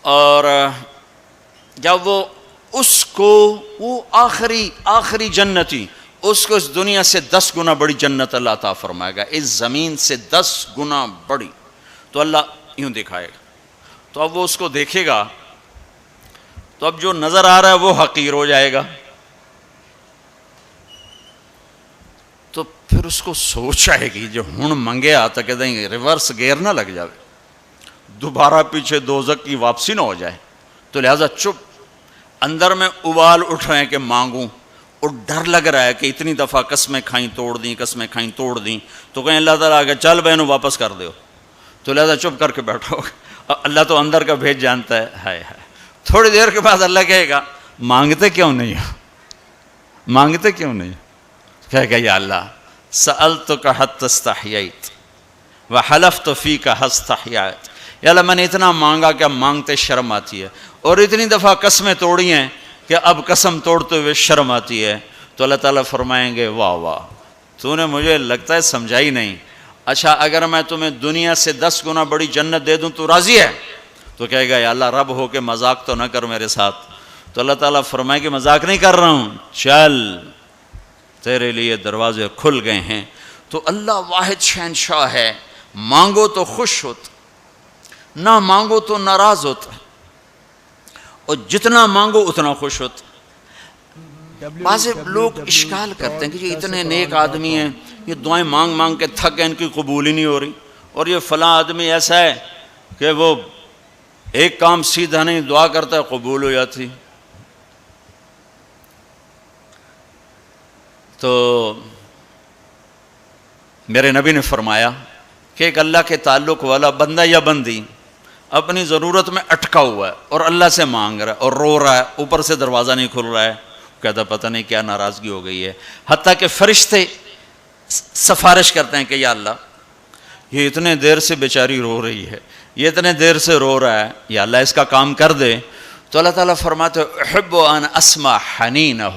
اور جب وہ اس کو، وہ آخری جنتی، اس کو اس دنیا سے 10 گنا بڑی جنت اللہ تعالیٰ فرمائے گا، اس زمین سے 10 گنا بڑی. تو اللہ یوں دکھائے گا. تو اب وہ اس کو دیکھے گا تو اب جو نظر آ رہا ہے وہ حقیر ہو جائے گا. تو پھر اس کو سوچ آئے گی جو ہن منگے آتا کہ دیں ریورس گیئر نہ لگ جائے، دوبارہ پیچھے دوزخ کی واپسی نہ ہو جائے. تو لہذا چپ، اندر میں ابال اٹھ رہے ہیں کہ مانگوں، اور ڈر لگ رہا ہے کہ اتنی دفعہ قسمیں کھائیں توڑ دیں، قسمیں کھائیں توڑ دیں. تو کہیں اللہ تعالیٰ آگے چل بہنوں واپس کر دو. تو لہذا چپ کر کے بیٹھو. اللہ تو اندر کا بھیج جانتا ہے. ہائے ہائے. تھوڑی دیر کے بعد اللہ کہے گا مانگتے کیوں نہیں ہو، مانگتے کیوں نہیں؟ کہے گا یا اللہ سألتک حتی استحییت وحلفت فیک حتی استحییت. یا اللہ میں نے اتنا مانگا کہ اب مانگتے شرم آتی ہے، اور اتنی دفعہ قسمیں توڑی ہیں کہ اب قسم توڑتے ہوئے شرم آتی ہے. تو اللہ تعالیٰ فرمائیں گے واہ واہ تو نے مجھے لگتا ہے سمجھائی نہیں. اچھا اگر میں تمہیں دنیا سے 10 گنا بڑی جنت دے دوں تو راضی ہے؟ تو کہے گا یا اللہ رب ہو کے مذاق تو نہ کر میرے ساتھ. تو اللہ تعالیٰ فرمائے کہ مذاق نہیں کر رہا ہوں، چل تیرے لیے دروازے کھل گئے ہیں. تو اللہ واحد شہنشاہ ہے، مانگو تو خوش ہوتا، نہ مانگو تو ناراض ہوتا، اور جتنا مانگو اتنا خوش ہوتا. بعض لوگ اشکال کرتے ہیں کہ یہ اتنے نیک آدمی ہیں، یہ دعائیں مانگ مانگ کے تھک گئے، ان کی قبول ہی نہیں ہو رہی، اور یہ فلاں آدمی ایسا ہے کہ وہ ایک کام سیدھا نہیں، دعا کرتا ہے قبول ہو جاتی. تو میرے نبی نے فرمایا کہ ایک اللہ کے تعلق والا بندہ یا بندی اپنی ضرورت میں اٹکا ہوا ہے اور اللہ سے مانگ رہا ہے اور رو رہا ہے، اوپر سے دروازہ نہیں کھل رہا ہے، کہتا پتہ نہیں کیا ناراضگی ہو گئی ہے. حتیٰ کہ فرشتے سفارش کرتے ہیں کہ یا اللہ یہ اتنے دیر سے بیچاری رو رہی ہے، یہ اتنے دیر سے رو رہا ہے، یا اللہ اس کا کام کر دے. تو اللہ تعالیٰ فرماتے احب ان اسمع حنینہ،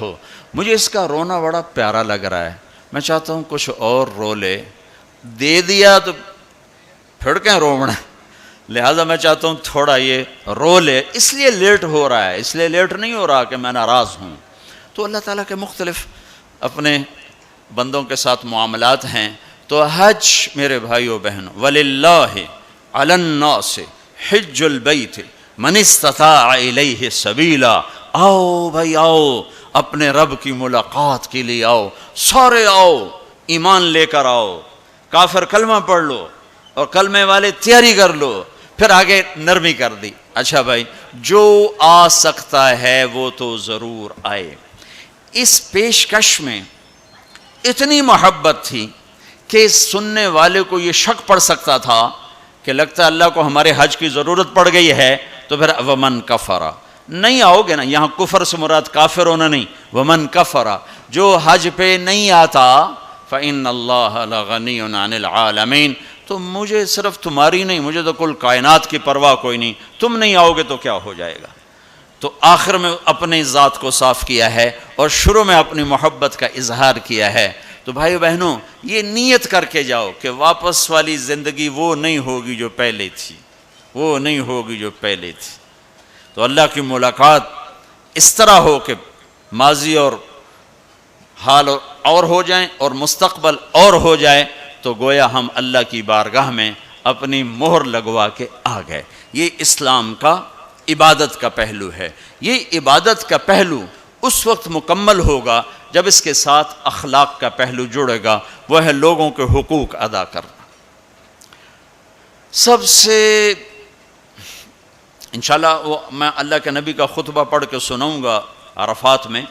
مجھے اس کا رونا بڑا پیارا لگ رہا ہے، میں چاہتا ہوں کچھ اور رو لے. دے دیا تو پھر کہیں رونا، لہٰذا میں چاہتا ہوں تھوڑا یہ رو لے، اس لیے لیٹ ہو رہا ہے، اس لیے لیٹ نہیں ہو رہا کہ میں ناراض ہوں. تو اللہ تعالیٰ کے مختلف اپنے بندوں کے ساتھ معاملات ہیں. تو حج میرے بھائیو بہنوں، وَلِلَّهِ عَلَى النَّاسِ حِجُّ الْبَيْتِ مَنِ اسْتَطَاعَ إِلَيْهِ سَبِيلًا. آؤ بھائی آؤ، اپنے رب کی ملاقات کے لیے آؤ، سارے آؤ، ایمان لے کر آؤ. کافر کلمہ پڑھ لو اور کلمے والے تیاری کر لو. پھر آگے نرمی کر دی، اچھا بھائی جو آ سکتا ہے وہ تو ضرور آئے. اس پیشکش میں اتنی محبت تھی کہ سننے والے کو یہ شک پڑ سکتا تھا کہ لگتا ہے اللہ کو ہمارے حج کی ضرورت پڑ گئی ہے، تو پھر ومن کفر، نہیں آؤ گے نا، یہاں کفر سے مراد کافر ہونا نہیں، ومن کفر، جو حج پہ نہیں آتا فإن اللہ لغنی عن العالمین، تو مجھے صرف تمہاری نہیں، مجھے تو کل کائنات کی پرواہ کوئی نہیں، تم نہیں آؤ گے تو کیا ہو جائے گا. تو آخر میں اپنی ذات کو صاف کیا ہے اور شروع میں اپنی محبت کا اظہار کیا ہے. تو بھائیو بہنوں یہ نیت کر کے جاؤ کہ واپس والی زندگی وہ نہیں ہوگی جو پہلے تھی، وہ نہیں ہوگی جو پہلے تھی. تو اللہ کی ملاقات اس طرح ہو کہ ماضی اور حال اور ہو جائیں اور مستقبل اور ہو جائے، تو گویا ہم اللہ کی بارگاہ میں اپنی مہر لگوا کے آ گئے. یہ اسلام کا عبادت کا پہلو ہے. یہ عبادت کا پہلو اس وقت مکمل ہوگا جب اس کے ساتھ اخلاق کا پہلو جڑے گا، وہ ہے لوگوں کے حقوق ادا کرنا۔ سب سے انشاءاللہ میں اللہ کے نبی کا خطبہ پڑھ کے سناؤں گا عرفات میں۔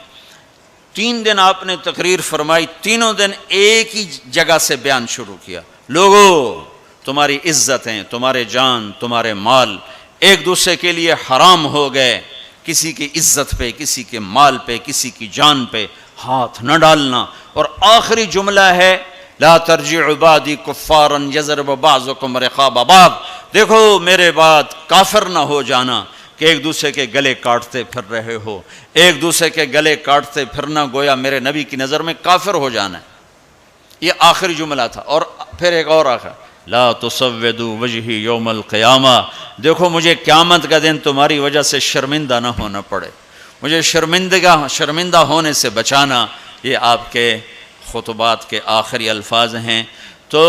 3 دن آپ نے تقریر فرمائی، تینوں دن ایک ہی جگہ سے بیان شروع کیا، لوگو تمہاری عزتیں، تمہارے جان، تمہارے مال ایک دوسرے کے لیے حرام ہو گئے، کسی کی عزت پہ، کسی کے مال پہ، کسی کی جان پہ ہاتھ نہ ڈالنا۔ اور آخری جملہ ہے لا ترجعوا بعدی کفارا یضرب بعضکم رقاب بعض، دیکھو میرے بعد کافر نہ ہو جانا کہ ایک دوسرے کے گلے کاٹتے پھر رہے ہو، ایک دوسرے کے گلے کاٹتے پھرنا گویا میرے نبی کی نظر میں کافر ہو جانا ہے۔ یہ آخری جملہ تھا۔ اور پھر ایک اور آخر لا تسودوا وجہی یوم القیامہ، دیکھو مجھے قیامت کا دن تمہاری وجہ سے شرمندہ نہ ہونا پڑے، مجھے شرمندہ ہونے سے بچانا۔ یہ آپ کے خطبات کے آخری الفاظ ہیں۔ تو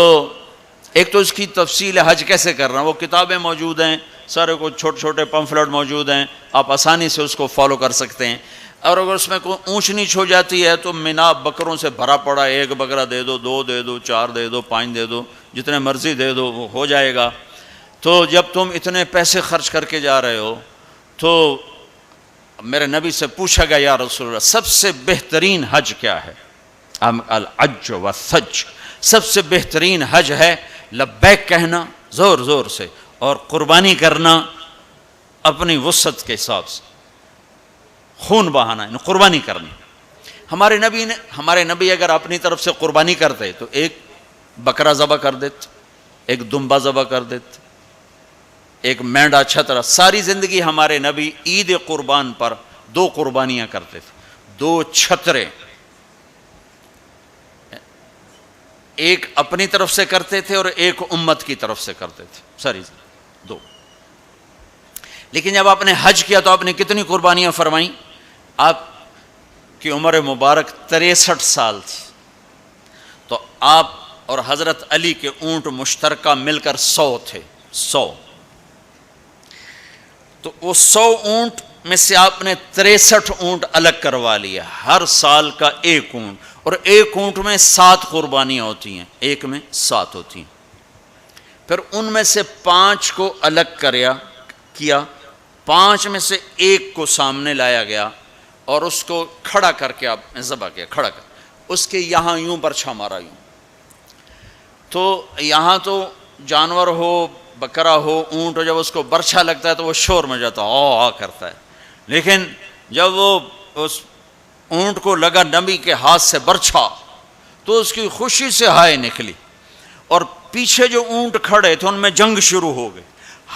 ایک تو اس کی تفصیل حج کیسے کرنا، وہ کتابیں موجود ہیں، سارے کو چھوٹے چھوٹے پمفلٹ موجود ہیں، آپ آسانی سے اس کو فالو کر سکتے ہیں۔ اور اگر اس میں کوئی اونچ نیچ ہو جاتی ہے تو مینا بکروں سے بھرا پڑا، 1 بکرا دے دو، 2 دے دو، 4 دے دو، 5 دے دو، جتنے مرضی دے دو، وہ ہو جائے گا۔ تو جب تم اتنے پیسے خرچ کر کے جا رہے ہو تو میرے نبی سے پوچھا گیا یا رسول اللہ سب سے بہترین حج کیا ہے؟ الحج والثج، سب سے بہترین حج ہے لبیک کہنا زور زور سے اور قربانی کرنا اپنی وسعت کے حساب سے، خون بہانا، قربانی کرنا۔ ہمارے نبی اگر اپنی طرف سے قربانی کرتے تو 1 بکرا ذبح کر دیتے، 1 دمبا ذبح کر دیتے، 1 مینڈا چھترا۔ ساری زندگی ہمارے نبی عید قربان پر 2 قربانیاں کرتے تھے، 2 چھترے، 1 اپنی طرف سے کرتے تھے اور 1 امت کی طرف سے کرتے تھے، ساری 2۔ لیکن جب آپ نے حج کیا تو آپ نے کتنی قربانیاں فرمائیں؟ آپ کی عمر مبارک 63 سال تھی، تو آپ اور حضرت علی کے اونٹ مشترکہ مل کر 100 تھے، 100۔ تو وہ 100 اونٹ میں سے آپ نے 63 اونٹ الگ کروا لیا، ہر سال کا 1 اونٹ، اور 1 اونٹ میں 7 قربانیاں ہوتی ہیں، 1 میں 7 ہوتی ہیں۔ پھر ان میں سے 5 کو الگ کیا، 5 میں سے 1 کو سامنے لایا گیا اور اس کو کھڑا کر کے آپ نے ذبح کیا، کھڑا کر اس کے یہاں یوں برچھا مارا یوں۔ تو یہاں تو جانور ہو، بکرا ہو، اونٹ ہو، جب اس کو برچھا لگتا ہے تو وہ شور میں جاتا ہے، کرتا ہے۔ لیکن جب وہ اس اونٹ کو لگا نبی کے ہاتھ سے برچھا تو اس کی خوشی سے ہائے نکلی، اور پیچھے جو اونٹ کھڑے تھے ان میں جنگ شروع ہو گئی۔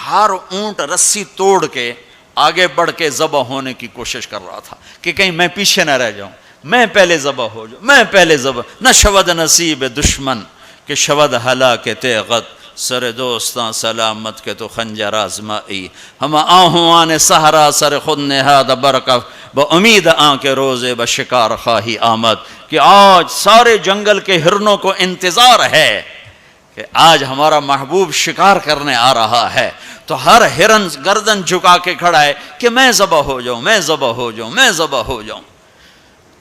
ہر اونٹ رسی توڑ کے آگے بڑھ کے ذبح ہونے کی کوشش کر رہا تھا کہ کہیں میں پیچھے نہ رہ جاؤں، میں پہلے ذبح ہو جاؤں، میں پہلے ذبح۔ نہ شود نصیب دشمن کہ شود ہلاک تیغت، سر دوستاں سلامت کے تو خنجر آزمائی، ہم آہوان سہرا سر خود نہاد برکف با امید آن کے روزے بشکار خواہی آمد، کہ آج سارے جنگل کے ہرنوں کو انتظار ہے کہ آج ہمارا محبوب شکار کرنے آ رہا ہے۔ تو ہر ہرن گردن جھکا کے کھڑا ہے کہ میں ذبح ہو جاؤں، میں ذبح ہو جاؤں، میں ذبح ہو جاؤں۔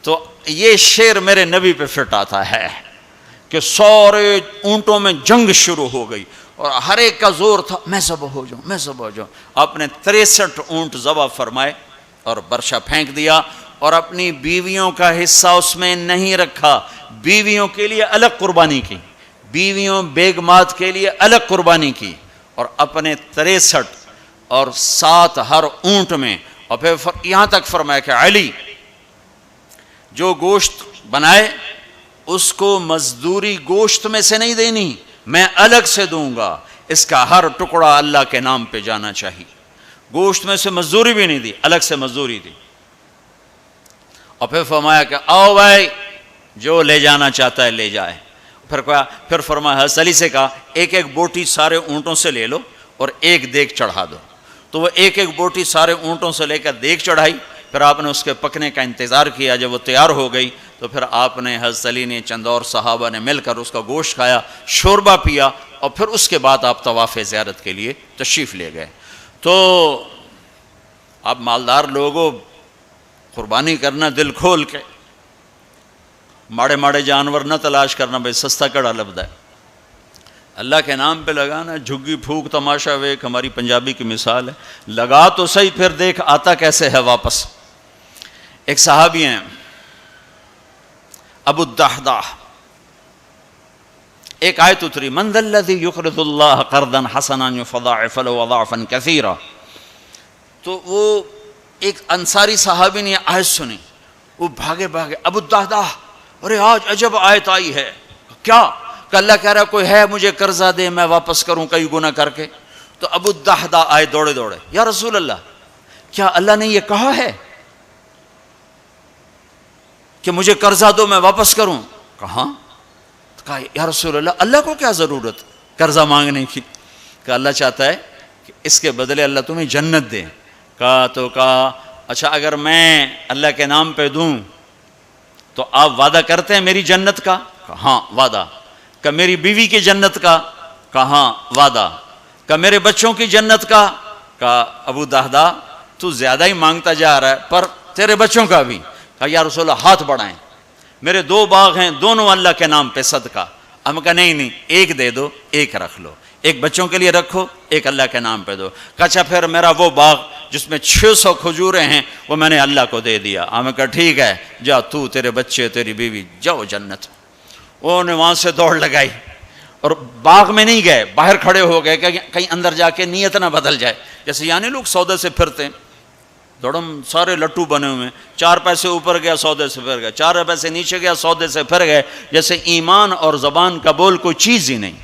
تو یہ شعر میرے نبی پہ فٹ آتا ہے کہ سارے اونٹوں میں جنگ شروع ہو گئی اور ہر ایک کا زور تھا میں ذبح ہو جاؤں، میں ذبح ہو جاؤں۔ آپ نے 63 اونٹ ذبح فرمائے اور برچا پھینک دیا، اور اپنی بیویوں کا حصہ اس میں نہیں رکھا، بیویوں کے لیے الگ قربانی کی، بیویوں بیگمات کے لیے الگ قربانی کی، اور اپنے 63 اور 7 ہر اونٹ میں۔ اور پھر یہاں تک فرمایا کہ علی جو گوشت بنائے اس کو مزدوری گوشت میں سے نہیں دینی، میں الگ سے دوں گا، اس کا ہر ٹکڑا اللہ کے نام پہ جانا چاہیے۔ گوشت میں سے مزدوری بھی نہیں دی، الگ سے مزدوری دی۔ اور پھر فرمایا کہ آؤ بھائی جو لے جانا چاہتا ہے لے جائے۔ پھر فرمایا حضرت علی سے کہا 1 بوٹی سارے اونٹوں سے لے لو اور 1 دیگ چڑھا دو۔ تو وہ 1 بوٹی سارے اونٹوں سے لے کر دیگ چڑھائی، پھر آپ نے اس کے پکنے کا انتظار کیا۔ جب وہ تیار ہو گئی تو پھر آپ نے حضرت علی نے چند اور صحابہ نے مل کر اس کا گوشت کھایا، شوربہ پیا، اور پھر اس کے بعد آپ طواف زیارت کے لیے تشریف لے گئے۔ تو آپ مالدار لوگوں، قربانی کرنا دل کھول کے، ماڑے ماڑے جانور نہ تلاش کرنا، بھائی سستا کڑا لبدا ہے، اللہ کے نام پہ لگانا، جھگی پھونک تماشا ویک ہماری پنجابی کی مثال ہے، لگا تو صحیح پھر دیکھ آتا کیسے ہے واپس۔ ایک صحابی ہیں ابو الدحداح، ایک آیت اتری من ذا الذی یقرض اللہ قرضا حسنا یضاعف له اضعافا کثیرا، تو وہ ایک انصاری صحابی نے آیت سنی، وہ بھاگے ابو الدحداح، ارے آج عجب آیت آئی ہے، کیا؟ کہ اللہ کہہ رہا کوئی ہے مجھے قرضہ دے میں واپس کروں کئی گنا کر کے۔ تو ابو الدحداح آئے دوڑے یا رسول اللہ کیا اللہ نے یہ کہا ہے کہ مجھے قرضہ دو میں واپس کروں؟ کہاں؟ کہا یا رسول اللہ اللہ کو کیا ضرورت قرضہ مانگنے کی، کہ اللہ چاہتا ہے کہ اس کے بدلے اللہ تمہیں جنت دے۔ کہا اچھا اگر میں اللہ کے نام پہ دوں تو آپ وعدہ کرتے ہیں میری جنت کا؟ کہا ہاں وعدہ۔ کہ میری بیوی کی جنت کا؟ کہا ہاں وعدہ۔ کہ میرے بچوں کی جنت کا؟ کہا ابو الدحداح تو زیادہ ہی مانگتا جا رہا ہے، پر تیرے بچوں کا بھی؟ کہا یا رسول اللہ ہاتھ بڑھائیں، میرے 2 باغ ہیں دونوں اللہ کے نام پہ صدقہ۔ ہم کہا نہیں ایک دے دو، ایک رکھ لو، ایک بچوں کے لیے رکھو، ایک اللہ کے نام پہ دو۔ کہا اچھا پھر میرا وہ باغ جس میں 600 کھجوریں ہیں وہ میں نے اللہ کو دے دیا۔ ہم کہا ٹھیک ہے جا تو، تیرے بچے، تیری بیوی، جاؤ جنت۔ انہوں نے وہاں سے دوڑ لگائی اور باغ میں نہیں گئے، باہر کھڑے ہو گئے کہ کہیں اندر جا کے نیت نہ بدل جائے، جیسے یعنی لوگ سودے سے پھرتے ہیں، دوڑم سارے لٹو بنے ہوئے ہیں، 4 پیسے اوپر گیا سودے سے پھر گئے، 4 پیسے نیچے گیا سودے سے پھر گئے، جیسے ایمان اور زبان کا بول کوئی چیز ہی نہیں۔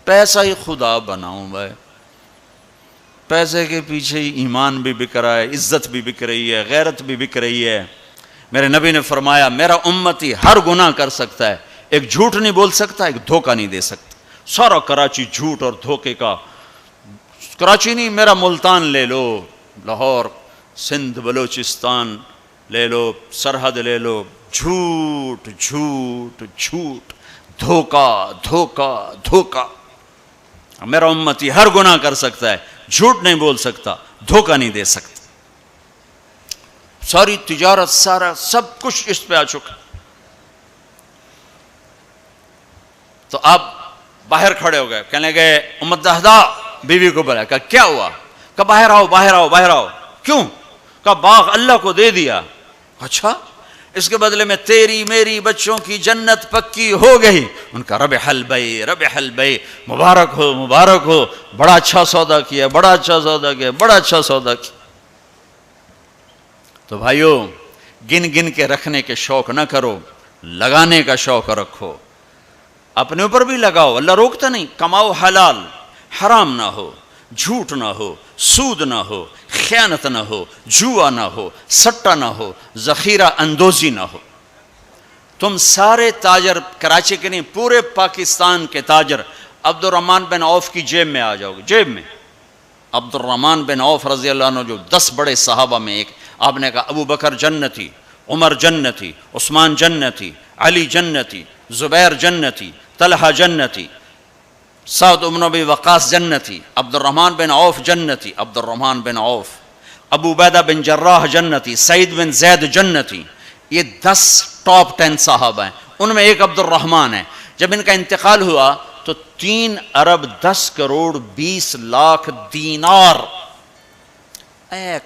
پیسہ ہی خدا بناؤں بھائی، پیسے کے پیچھے ہی ایمان بھی بک رہا ہے، عزت بھی بک رہی ہے، غیرت بھی بک رہی ہے۔ میرے نبی نے فرمایا میرا امتی ہر گناہ کر سکتا ہے، ایک جھوٹ نہیں بول سکتا، ایک دھوکہ نہیں دے سکتا۔ سارا کراچی جھوٹ اور دھوکے کا، کراچی نہیں میرا ملتان لے لو، لاہور، سندھ، بلوچستان لے لو، سرحد لے لو، جھوٹ جھوٹ جھوٹ، دھوکہ دھوکہ دھوکہ۔ میرا امتی ہر گناہ کر سکتا ہے، جھوٹ نہیں بول سکتا، دھوکہ نہیں دے سکتا۔ ساری تجارت، سارا سب کچھ اس پہ آ چکا۔ تو آپ باہر کھڑے ہو گئے، کہنے گئے ام الدحداح، بیوی کو بلایا، کہا کیا ہوا؟ کہا باہر آؤ باہر آؤ باہر آؤ۔ کیوں؟ کہا باغ اللہ کو دے دیا۔ اچھا اس کے بدلے میں تیری میری بچوں کی جنت پکی ہو گئی۔ ان کا ربح البیع ربح البیع، مبارک ہو مبارک ہو، بڑا اچھا سودا کیا، بڑا اچھا سودا کیا، بڑا اچھا سودا کیا۔ تو بھائیو گن گن کے رکھنے کے شوق نہ کرو، لگانے کا شوق رکھو، اپنے اوپر بھی لگاؤ، اللہ روکتا نہیں۔ کماؤ حلال، حرام نہ ہو، جھوٹ نہ ہو، سود نہ ہو، خیانت نہ ہو، جوا نہ ہو، سٹا نہ ہو، ذخیرہ اندوزی نہ ہو۔ تم سارے تاجر، کراچی کے نہیں پورے پاکستان کے تاجر عبد الرحمن بن عوف کی جیب میں آ جاؤ گے، جیب میں۔ عبد الرحمن بن عوف رضی اللہ عنہ جو 10 بڑے صحابہ میں ایک، آپ نے کہا ابو بکر جنتی، عمر جنتی، عثمان جنتی، علی جنتی، زبیر جنتی، طلحہ جنتی، سعد بن ابی وقاص جنتی، عبد الرحمن بن عوف جنتی، عبد الرحمن بن عوف، ابو عبیدہ بن جراح جنتی، سعید بن زید جنتی۔ یہ 10 ٹاپ 10 صحابہ ہیں، ان میں ایک عبد الرحمن ہے۔ جب ان کا انتقال ہوا تو 3 ارب 10 کروڑ 20 لاکھ دینار،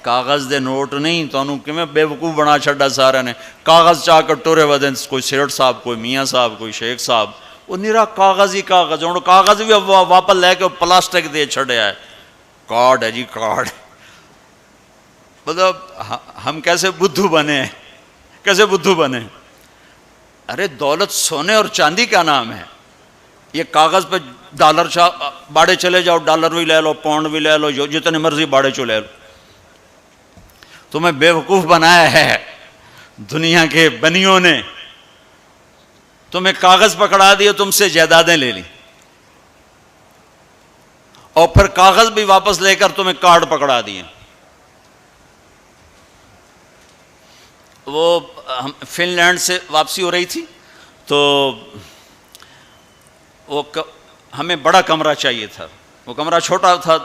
کاغذ دے نوٹ نہیں، تو انہوں کہ میں بے وقوف بنا چھڑا سارے نے، کاغذ چاہ کر ٹورے ودن، کوئی سیٹ صاحب، کوئی میاں صاحب، کوئی شیخ صاحب، وہ نیرا کاغذ ہی کاغذ، انہوں کاغذ بھی واپس لے کے پلاسٹک دے چھڑے آئے، کارڈ ہے جی کارڈ۔ مطلب ہم کیسے بدھو بنے ہیں، کیسے بدھو بنے؟ ارے دولت سونے اور چاندی کا نام ہے، یہ کاغذ پہ ڈالر باڑے چلے جاؤ، ڈالر بھی لے لو، پاؤنڈ بھی لے لو، جو جتنے مرضی باڑے چو لے لو۔ تمہیں بے وقوف بنایا ہے دنیا کے بنیوں نے، تمہیں کاغذ پکڑا دیے، تم سے جائیدادیں لے لی، اور پھر کاغذ بھی واپس لے کر تمہیں کارڈ پکڑا دیے۔ وہ فن لینڈ سے واپسی ہو رہی تھی تو ہمیں بڑا کمرہ چاہیے تھا، وہ کمرہ چھوٹا تھا،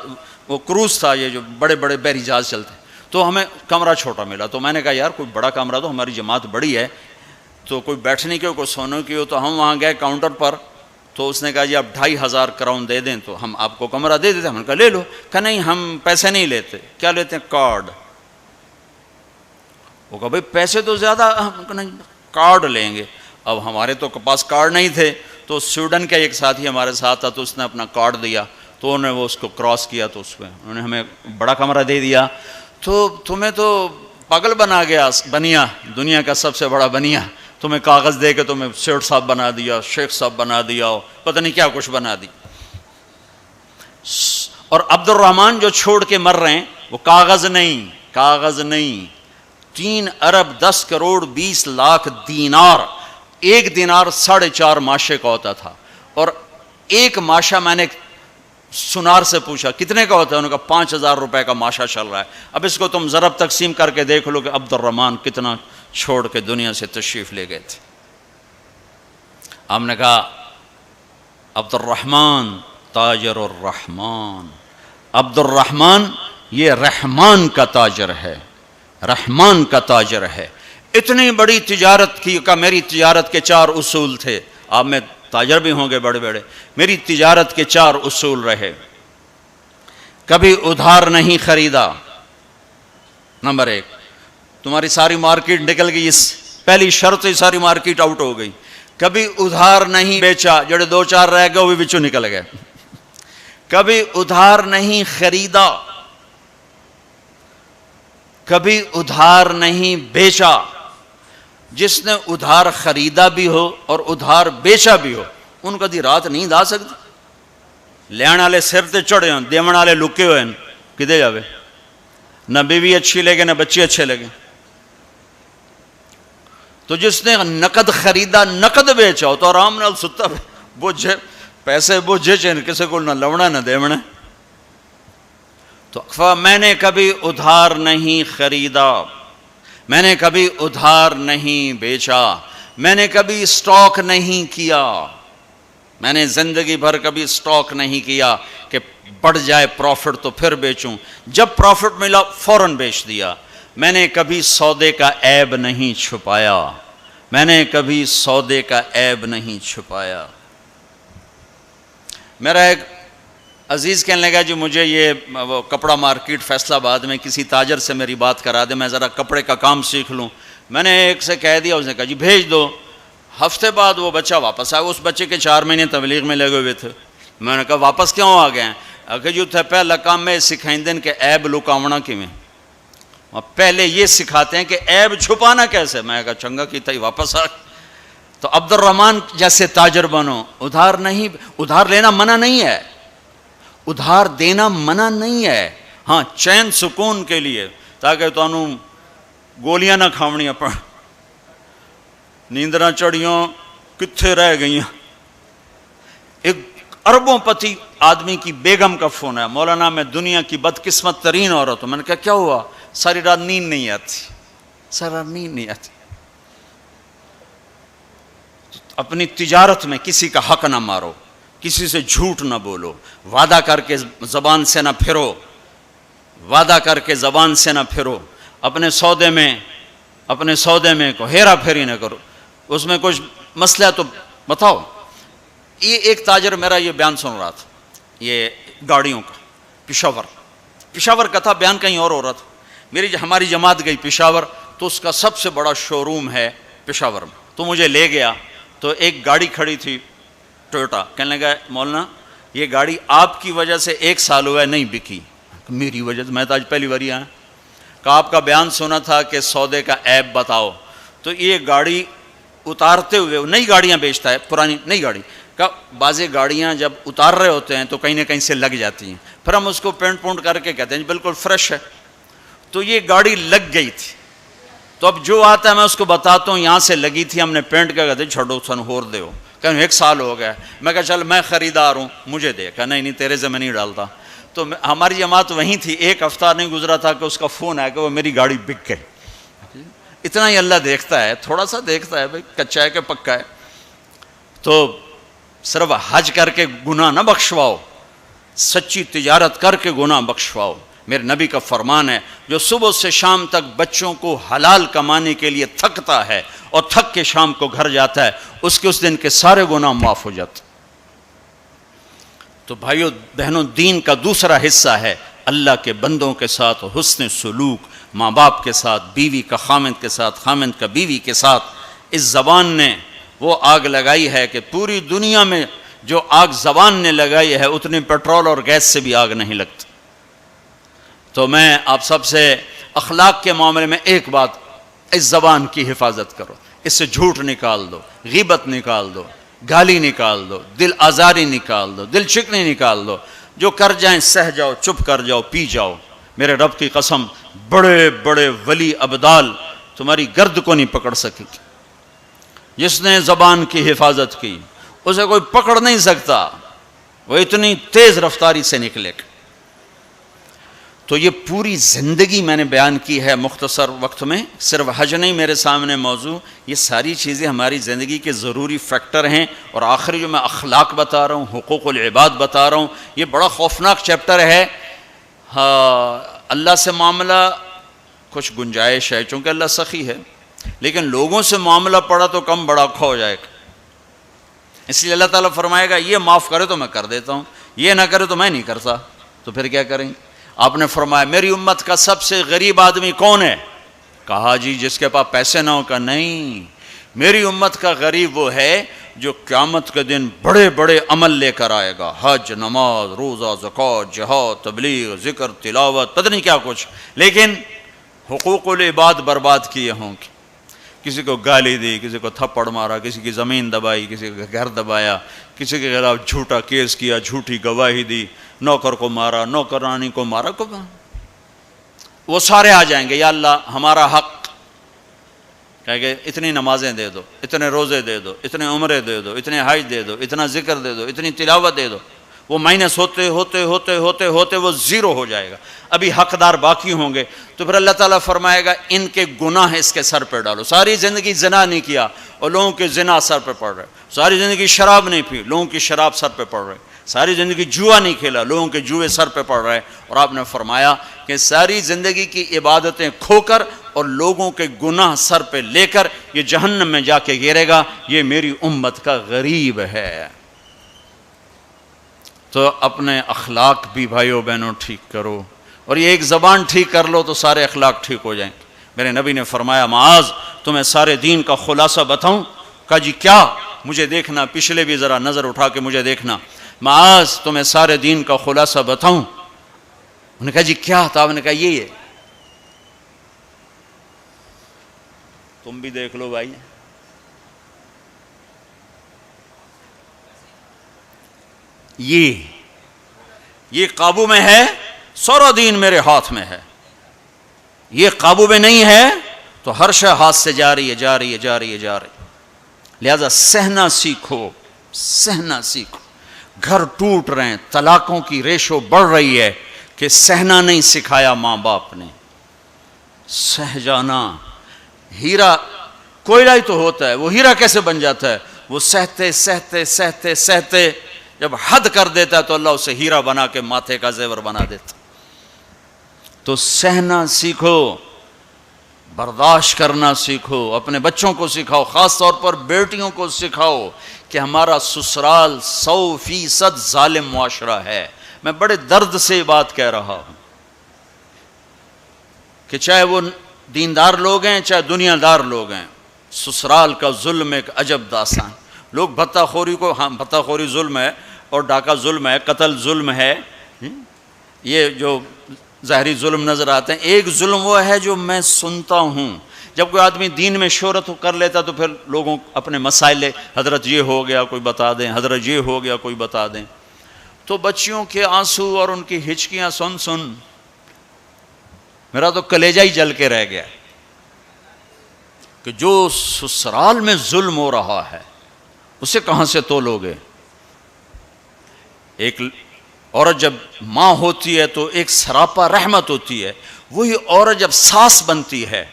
وہ کروز تھا، یہ جو بڑے بڑے بحری جہاز چلتے ہیں، تو ہمیں کمرہ چھوٹا ملا. تو میں نے کہا یار کوئی بڑا کمرہ دو, ہماری جماعت بڑی ہے, تو کوئی بیٹھنے کی ہو, کوئی سونے کی ہو. تو ہم وہاں گئے کاؤنٹر پر, تو اس نے کہا جی آپ 2500 کراؤن دے دیں تو ہم آپ کو کمرہ دے دیتے. ہم نے کہا لے لو. کہا نہیں ہم پیسے نہیں لیتے. کیا لیتے ہیں؟ کارڈ. وہ کہا بھائی پیسے تو زیادہ, ہم کہا نہیں کارڈ لیں گے. اب ہمارے تو پاس کارڈ نہیں تھے, تو سویڈن کا ایک ساتھی ہمارے ساتھ تھا, تو اس نے اپنا کارڈ دیا, تو انہوں نے وہ اس کو کراس کیا, تو اس میں انہوں نے ہمیں بڑا کمرہ دے دیا. تو تمہیں تو پاگل بنا گیا بنیا, دنیا کا سب سے بڑا بنیا, تمہیں کاغذ دے کے تمہیں سیٹ صاحب بنا دیا, شیخ صاحب بنا دیا, پتہ نہیں کیا کچھ بنا دی. اور عبد الرحمن جو چھوڑ کے مر رہے ہیں وہ کاغذ نہیں 3 ارب 10 کروڑ 20 لاکھ دینار. ایک دینار 4.5 ماشے کا ہوتا تھا, اور ایک ماشا میں نے سنار سے پوچھا کتنے کا ہوتا ہے, انہوں نے کہا 5000 روپے کا ماشا چل رہا ہے. اب اس کو تم ضرب تقسیم کر کے دیکھ لو کہ عبد الرحمن کتنا چھوڑ کے دنیا سے تشریف لے گئے تھے. ہم نے کہا عبد الرحمن تاجر الرحمن, عبد الرحمن یہ رحمان کا تاجر ہے, رحمان کا تاجر ہے. اتنی بڑی تجارت کی کہ میری تجارت کے 4 اصول تھے. آپ میں تاجر بھی ہوں گے بڑے بڑے, میری تجارت کے 4 اصول رہے. کبھی ادھار نہیں خریدا, نمبر 1. تمہاری ساری مارکیٹ نکل گئی, اس پہلی شرط ہی ساری مارکیٹ آؤٹ ہو گئی. کبھی ادھار نہیں بیچا, جڑے 2-4 رہ گئے وہ بھی بچوں نکل گئے. کبھی ادھار نہیں خریدا, کبھی ادھار نہیں بیچا. جس نے ادھار خریدا بھی ہو اور ادھار بیچا بھی ہو, ان کا دی رات نیند آ سکتی. لین والے سر تے چڑھے ہوں, دیون والے لکے ہوئے ہیں, کدے جاوے؟ نہ بیوی اچھی لگے نہ بچے اچھے لگے. تو جس نے نقد خریدا نقد بیچا ہو تو آرام نال ستا بوجھے پیسے بوجھے چین کسے کو نہ لونا نہ دیونا. تو میں نے کبھی ادھار نہیں خریدا, میں نے کبھی ادھار نہیں بیچا, میں نے کبھی سٹاک نہیں کیا. میں نے زندگی بھر کبھی سٹاک نہیں کیا کہ بڑھ جائے پروفٹ تو پھر بیچوں, جب پروفٹ ملا فوراً بیچ دیا. میں نے کبھی سودے کا عیب نہیں چھپایا, میں نے کبھی سودے کا عیب نہیں چھپایا. میرا ایک عزیز کہنے لگا جی مجھے یہ وہ کپڑا مارکیٹ فیصل آباد میں کسی تاجر سے میری بات کرا دے, میں ذرا کپڑے کا کام سیکھ لوں. میں نے ایک سے کہہ دیا, اس نے کہا جی بھیج دو. ہفتے بعد وہ بچہ واپس آیا. اس بچے کے 4 مہینے تبلیغ میں لگے ہوئے تھے. میں نے کہا واپس کیوں آ گئے ہیں؟ کہ جو تھے پہلا کام میں سکھائیں دن کہ عیب لکاونا کی میں, پہلے یہ سکھاتے ہیں کہ عیب چھپانا کیسے. میں کہا چنگا کیتا ہی واپس آ. تو عبد الرحمن جیسے تاجر بنو. ادھار نہیں, ادھار لینا منع نہیں ہے, ادھار دینا منع نہیں ہے. ہاں چین سکون کے لیے, تاکہ تو انہوں گولیاں نہ کھاونیاں پڑ, نیندراں چڑھیوں کتھے رہ گئیں. ایک اربوں پتی آدمی کی بیگم کا فون ہے, مولانا میں دنیا کی بدقسمت ترین عورت ہوں. میں نے کہا کیا ہوا؟ ساری رات نیند نہیں آتی, ساری رات نیند نہیں آتی. اپنی تجارت میں کسی کا حق نہ مارو, کسی سے جھوٹ نہ بولو, وعدہ کر کے زبان سے نہ پھرو, وعدہ کر کے زبان سے نہ پھرو. اپنے سودے میں کو ہیرا پھیری نہ کرو. اس میں کچھ مسئلہ تو بتاؤ. یہ ایک تاجر میرا یہ بیان سن رہا تھا, یہ گاڑیوں کا, پشاور کا تھا, بیان کہیں اور ہو رہا تھا. ہماری جماعت گئی پشاور, تو اس کا سب سے بڑا شو روم ہے پشاور میں. تو مجھے لے گیا, تو ایک گاڑی کھڑی تھی ٹویوٹا. کہنے لگا مولانا یہ گاڑی آپ کی وجہ سے 1 سال ہوا ہے نہیں بکی. میری وجہ سے؟ میں تو آج پہلی بار آیا. کہ آپ کا بیان سنا تھا کہ سودے کا عیب بتاؤ. تو یہ گاڑی اتارتے ہوئے, نئی گاڑیاں بیچتا ہے, پرانی نئی گاڑی کا, بعض گاڑیاں جب اتار رہے ہوتے ہیں تو کہیں نہ کہیں سے لگ جاتی ہیں, پھر ہم اس کو پینٹ پونٹ کر کے کہتے ہیں بالکل فریش ہے. تو یہ گاڑی لگ گئی تھی. تو اب جو آتا ہے میں اس کو بتاتا ہوں یہاں سے لگی تھی, ہم نے پینٹ کیا, کہتے چھوڑو سن ہور دے ہو. کہ 1 سال ہو گیا. میں کہا چل میں خریدار ہوں مجھے دے. کہا نہیں تیرے سے میں نہیں ڈالتا. تو ہماری جماعت وہیں تھی, 1 ہفتہ نہیں گزرا تھا کہ اس کا فون آیا کہ وہ میری گاڑی بک گئی. اتنا ہی اللہ دیکھتا ہے, تھوڑا سا دیکھتا ہے بھائی کچا ہے کہ پکا ہے. تو صرف حج کر کے گناہ نہ بخشواؤ, سچی تجارت کر کے گناہ بخشواؤ. میرے نبی کا فرمان ہے، جو صبح سے شام تک بچوں کو حلال کمانے کے لیے تھکتا ہے اور تھک کے شام کو گھر جاتا ہے، اس کے اس دن کے سارے گناہ معاف ہو جاتے۔ تو بھائیو بہنوں، دین کا دوسرا حصہ ہے اللہ کے بندوں کے ساتھ حسن سلوک، ماں باپ کے ساتھ، بیوی کا خامند کے ساتھ، خامند کا بیوی کے ساتھ۔ اس زبان نے وہ آگ لگائی ہے کہ پوری دنیا میں جو آگ زبان نے لگائی ہے اتنی پیٹرول اور گیس سے بھی آگ نہیں لگتی۔ تو میں آپ سب سے اخلاق کے معاملے میں ایک بات، اس زبان کی حفاظت کرو، اس سے جھوٹ نکال دو، غیبت نکال دو، گالی نکال دو، دل آزاری نکال دو، دل شکنی نکال دو۔ جو کر جائیں سہ جاؤ، چپ کر جاؤ، پی جاؤ۔ میرے رب کی قسم، بڑے بڑے ولی ابدال تمہاری گرد کو نہیں پکڑ سکے گی۔ جس نے زبان کی حفاظت کی اسے کوئی پکڑ نہیں سکتا، وہ اتنی تیز رفتاری سے نکلے گا۔ تو یہ پوری زندگی میں نے بیان کی ہے مختصر وقت میں، صرف حج نہیں میرے سامنے موضوع، یہ ساری چیزیں ہماری زندگی کے ضروری فیکٹر ہیں۔ اور آخری جو میں اخلاق بتا رہا ہوں، حقوق العباد بتا رہا ہوں، یہ بڑا خوفناک چیپٹر ہے۔ اللہ سے معاملہ کچھ گنجائش ہے چونکہ اللہ سخی ہے، لیکن لوگوں سے معاملہ پڑا تو کم بڑا کھو جائے گا۔ اس لیے اللہ تعالیٰ فرمائے گا یہ معاف کرے تو میں کر دیتا ہوں، یہ نہ کرے تو میں نہیں کرتا، تو پھر کیا کریں گے؟ آپ نے فرمایا میری امت کا سب سے غریب آدمی کون ہے؟ کہا جی جس کے پاس پیسے نہ ہو۔ کا نہیں، میری امت کا غریب وہ ہے جو قیامت کے دن بڑے بڑے عمل لے کر آئے گا، حج، نماز، روزہ، زکوٰۃ، جہاد، تبلیغ، ذکر، تلاوت، پتہ نہیں کیا کچھ، لیکن حقوق العباد برباد کیے ہوں گے۔ کسی کو گالی دی، کسی کو تھپڑ مارا، کسی کی زمین دبائی، کسی کا گھر دبایا، کسی کے خلاف جھوٹا کیس کیا، جھوٹی گواہی دی، نوکر کو مارا، نوکرانی کو مارا، وہ سارے آ جائیں گے، یا اللہ ہمارا حق، کہے گے اتنی نمازیں دے دو، اتنے روزے دے دو، اتنے عمرے دے دو، اتنے حج دے دو، اتنا ذکر دے دو، اتنی تلاوت دے دو۔ وہ مائنس ہوتے ہوتے ہوتے ہوتے ہوتے وہ زیرو ہو جائے گا، ابھی حقدار باقی ہوں گے۔ تو پھر اللہ تعالیٰ فرمائے گا ان کے گناہ اس کے سر پہ ڈالو۔ ساری زندگی زنا نہیں کیا اور لوگوں کے زنا سر پہ پڑ رہے، ساری زندگی شراب نہیں پی، لوگوں کی شراب سر پہ پڑ رہے، ساری زندگی جوا نہیں کھیلا، لوگوں کے جوئے سر پہ پڑ رہے۔ اور آپ نے فرمایا کہ ساری زندگی کی عبادتیں کھو کر اور لوگوں کے گناہ سر پہ لے کر یہ جہنم میں جا کے گرے گا، یہ میری امت کا غریب ہے۔ تو اپنے اخلاق بھی بھائیو بہنوں ٹھیک کرو، اور یہ ایک زبان ٹھیک کر لو تو سارے اخلاق ٹھیک ہو جائیں گے۔ میرے نبی نے فرمایا معاذ تمہیں سارے دین کا خلاصہ بتاؤں؟ کہا جی کیا؟ مجھے دیکھنا، پچھلے بھی ذرا نظر اٹھا کے مجھے دیکھنا۔ معاذ تمہیں سارے دین کا خلاصہ بتاؤں؟ انہوں نے کہا جی کیا؟ تو آپ نے کہا یہ ہے، تم بھی دیکھ لو بھائی، یہ قابو میں ہے، سارا دین میرے ہاتھ میں ہے۔ یہ قابو میں نہیں ہے تو ہر شے ہاتھ سے جا رہی ہے، جا رہی ہے، جا رہی ہے، جا رہی ہے۔ لہذا سہنا سیکھو، سہنا سیکھو۔ گھر ٹوٹ رہے ہیں، طلاقوں کی ریشو بڑھ رہی ہے کہ سہنا نہیں سکھایا ماں باپ نے۔ سہ جانا، ہیرا کوئلہ ہی تو ہوتا ہے، وہ ہیرا کیسے بن جاتا ہے؟ وہ سہتے سہتے سہتے سہتے جب حد کر دیتا ہے تو اللہ اسے ہیرا بنا کے ماتھے کا زیور بنا دیتا۔ تو سہنا سیکھو، برداشت کرنا سیکھو، اپنے بچوں کو سکھاؤ، خاص طور پر بیٹیوں کو سکھاؤ کہ ہمارا سسرال 100% ظالم معاشرہ ہے۔ میں بڑے درد سے یہ بات کہہ رہا ہوں کہ چاہے وہ دیندار لوگ ہیں چاہے دنیا دار لوگ ہیں، سسرال کا ظلم ایک عجب داستان۔ لوگ بھتہ خوری کو، ہاں بھتہ خوری ظلم ہے اور ڈاکہ ظلم ہے، قتل ظلم ہے، یہ جو ظاہری ظلم نظر آتے ہیں۔ ایک ظلم وہ ہے جو میں سنتا ہوں، جب کوئی آدمی دین میں شہرت کر لیتا تو پھر لوگوں اپنے مسائل، حضرت یہ ہو گیا کوئی بتا دیں، حضرت یہ ہو گیا کوئی بتا دیں۔ تو بچیوں کے آنسو اور ان کی ہچکیاں سن سن میرا تو کلیجہ ہی جل کے رہ گیا کہ جو سسرال میں ظلم ہو رہا ہے اسے کہاں سے تولوگے؟ ایک عورت جب ماں ہوتی ہے تو ایک سراپا رحمت ہوتی ہے، وہی عورت جب ساس بنتی ہے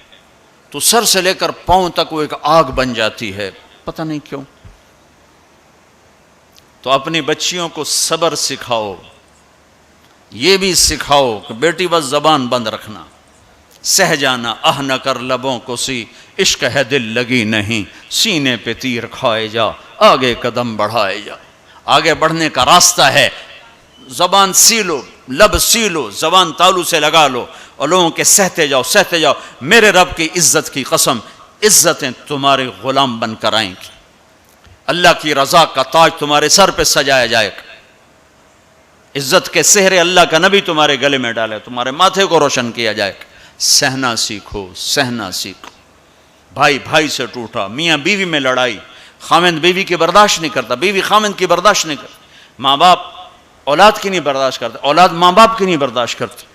تو سر سے لے کر پاؤں تک وہ ایک آگ بن جاتی ہے، پتہ نہیں کیوں۔ تو اپنی بچیوں کو صبر سکھاؤ، یہ بھی سکھاؤ کہ بیٹی بس زبان بند رکھنا، سہ جانا آہ نہ کر لبوں کو سی، عشق ہے دل لگی نہیں، سینے پہ تیر کھائے جا، آگے قدم بڑھائے جا۔ آگے بڑھنے کا راستہ ہے، زبان سی لو، لب سی لو، زبان تالو سے لگا لو اور لوگوں کے سہتے جاؤ سہتے جاؤ۔ میرے رب کی عزت کی قسم، عزتیں تمہارے غلام بن کر آئیں گی، اللہ کی رضا کا تاج تمہارے سر پہ سجایا جائے گا، عزت کے سہرے اللہ کا نبی تمہارے گلے میں ڈالے، تمہارے ماتھے کو روشن کیا جائے گا۔ سہنا سیکھو، سہنا سیکھو۔ بھائی بھائی سے ٹوٹا، میاں بیوی میں لڑائی، خاوند بیوی کی برداشت نہیں کرتا، بیوی خاوند کی برداشت نہیں کرتا، ماں باپ اولاد کی نہیں برداشت کرتے، اولاد ماں باپ کی نہیں برداشت کرتے۔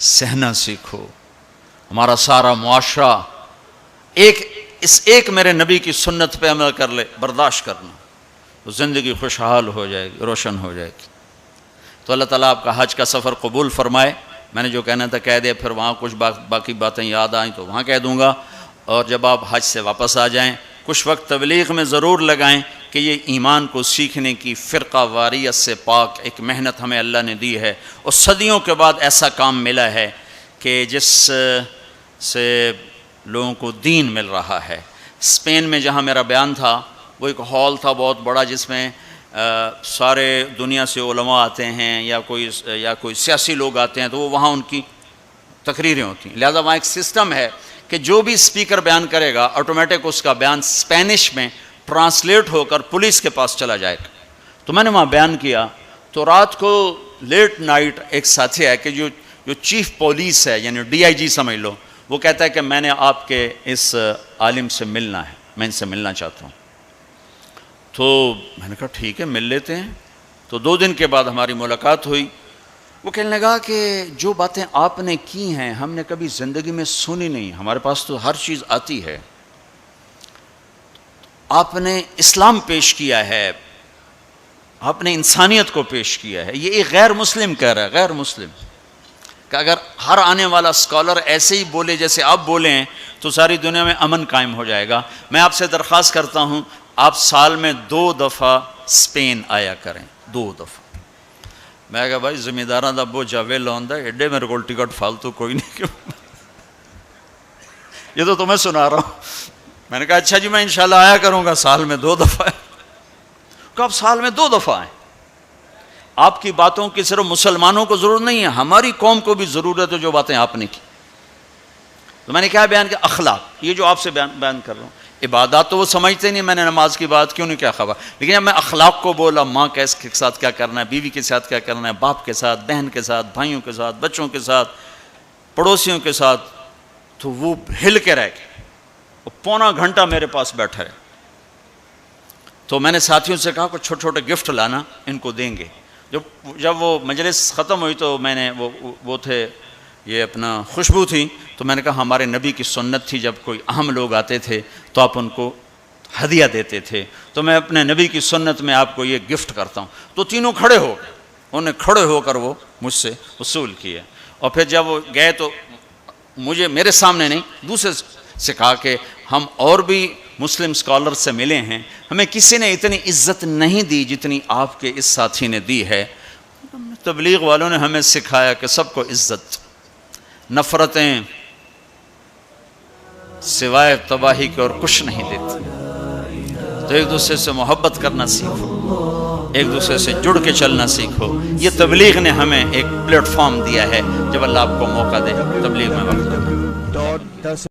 سہنا سیکھو۔ ہمارا سارا معاشرہ ایک میرے نبی کی سنت پہ عمل کر لے، برداشت کرنا، تو زندگی خوشحال ہو جائے گی، روشن ہو جائے گی۔ تو اللہ تعالیٰ آپ کا حج کا سفر قبول فرمائے۔ میں نے جو کہنا تھا کہہ دیا، پھر وہاں کچھ باقی باتیں یاد آئیں تو وہاں کہہ دوں گا، اور جب آپ حج سے واپس آ جائیں کچھ وقت تبلیغ میں ضرور لگائیں کہ یہ ایمان کو سیکھنے کی فرقہ واریت سے پاک ایک محنت ہمیں اللہ نے دی ہے، اور صدیوں کے بعد ایسا کام ملا ہے کہ جس سے لوگوں کو دین مل رہا ہے۔ اسپین میں جہاں میرا بیان تھا وہ ایک ہال تھا بہت بڑا، جس میں سارے دنیا سے علماء آتے ہیں یا کوئی سیاسی لوگ آتے ہیں، تو وہ وہاں ان کی تقریریں ہوتی ہیں۔ لہذا وہاں ایک سسٹم ہے کہ جو بھی اسپیکر بیان کرے گا آٹومیٹک اس کا بیان اسپینش میں ٹرانسلیٹ ہو کر پولیس کے پاس چلا جائے گا۔ تو میں نے وہاں بیان کیا، تو رات کو لیٹ نائٹ ایک ساتھی ہے کہ جو چیف پولیس ہے، یعنی ڈی آئی جی سمجھ لو، وہ کہتا ہے کہ میں نے آپ کے اس عالم سے ملنا ہے، میں ان سے ملنا چاہتا ہوں۔ تو میں نے کہا ٹھیک ہے مل لیتے ہیں۔ تو 2 دن کے بعد ہماری ملاقات ہوئی۔ وہ کہنے لگا کہ جو باتیں آپ نے کی ہیں ہم نے کبھی زندگی میں سنی نہیں، ہمارے پاس تو ہر چیز آتی ہے، آپ نے اسلام پیش کیا ہے، آپ نے انسانیت کو پیش کیا ہے۔ یہ ایک غیر مسلم کہہ رہا ہے، غیر مسلم، کہ اگر ہر آنے والا اسکالر ایسے ہی بولے جیسے آپ بولے ہیں تو ساری دنیا میں امن قائم ہو جائے گا۔ میں آپ سے درخواست کرتا ہوں آپ سال میں 2 دفعہ اسپین آیا کریں، 2 دفعہ۔ میں کہا بھائی ذمہ داراں دا بوجھ ویلا ہوندا ہے، ایڈے میرے کول ٹکٹ فالتو کوئی نہیں، کیوں یہ تو تمہیں سنا رہا ہوں۔ میں نے کہا اچھا جی میں انشاءاللہ آیا کروں گا، سال میں 2 دفعہ۔ کہ آپ سال میں 2 دفعہ آئیں۔ آپ کی باتوں کی صرف مسلمانوں کو ضرورت نہیں ہے، ہماری قوم کو بھی ضرورت ہے جو باتیں آپ نے کی۔ تو میں نے کیا بیان کیا؟ اخلاق، یہ جو آپ سے بیان کر رہا ہوں۔ عبادات تو وہ سمجھتے نہیں، میں نے نماز کی بات کیوں نہیں کیا خبر، لیکن جب میں اخلاق کو بولا، ماں کے ساتھ کیا کرنا ہے، بیوی کے ساتھ کیا کرنا ہے، باپ کے ساتھ، بہن کے ساتھ، بھائیوں کے ساتھ، بچوں کے ساتھ، پڑوسیوں کے ساتھ، تو وہ ہل کے رہ گئے، وہ پونا گھنٹہ میرے پاس بیٹھا ہے۔ تو میں نے ساتھیوں سے کہا کہ چھوٹے چھوٹے گفٹ لانا، ان کو دیں گے۔ جب وہ مجلس ختم ہوئی تو میں نے وہ تھے یہ اپنا خوشبو تھی، تو میں نے کہا ہمارے نبی کی سنت تھی جب کوئی اہم لوگ آتے تھے تو آپ ان کو ہدیہ دیتے تھے، تو میں اپنے نبی کی سنت میں آپ کو یہ گفٹ کرتا ہوں۔ تو تینوں کھڑے ہو گئے، انہوں نے کھڑے ہو کر وہ مجھ سے وصول کیے، اور پھر جب وہ گئے تو میرے سامنے نہیں، دوسرے سے کہا کہ ہم اور بھی مسلم اسکالر سے ملے ہیں، ہمیں کسی نے اتنی عزت نہیں دی جتنی آپ کے اس ساتھی نے دی ہے۔ تبلیغ والوں نے ہمیں سکھایا کہ سب کو عزت، نفرتیں سوائے تباہی کے اور کچھ نہیں دیتی۔ تو ایک دوسرے سے محبت کرنا سیکھو، ایک دوسرے سے جڑ کے چلنا سیکھو۔ یہ تبلیغ نے ہمیں ایک پلیٹ فارم دیا ہے، جب اللہ آپ کو موقع دے تبلیغ میں وقت دینا۔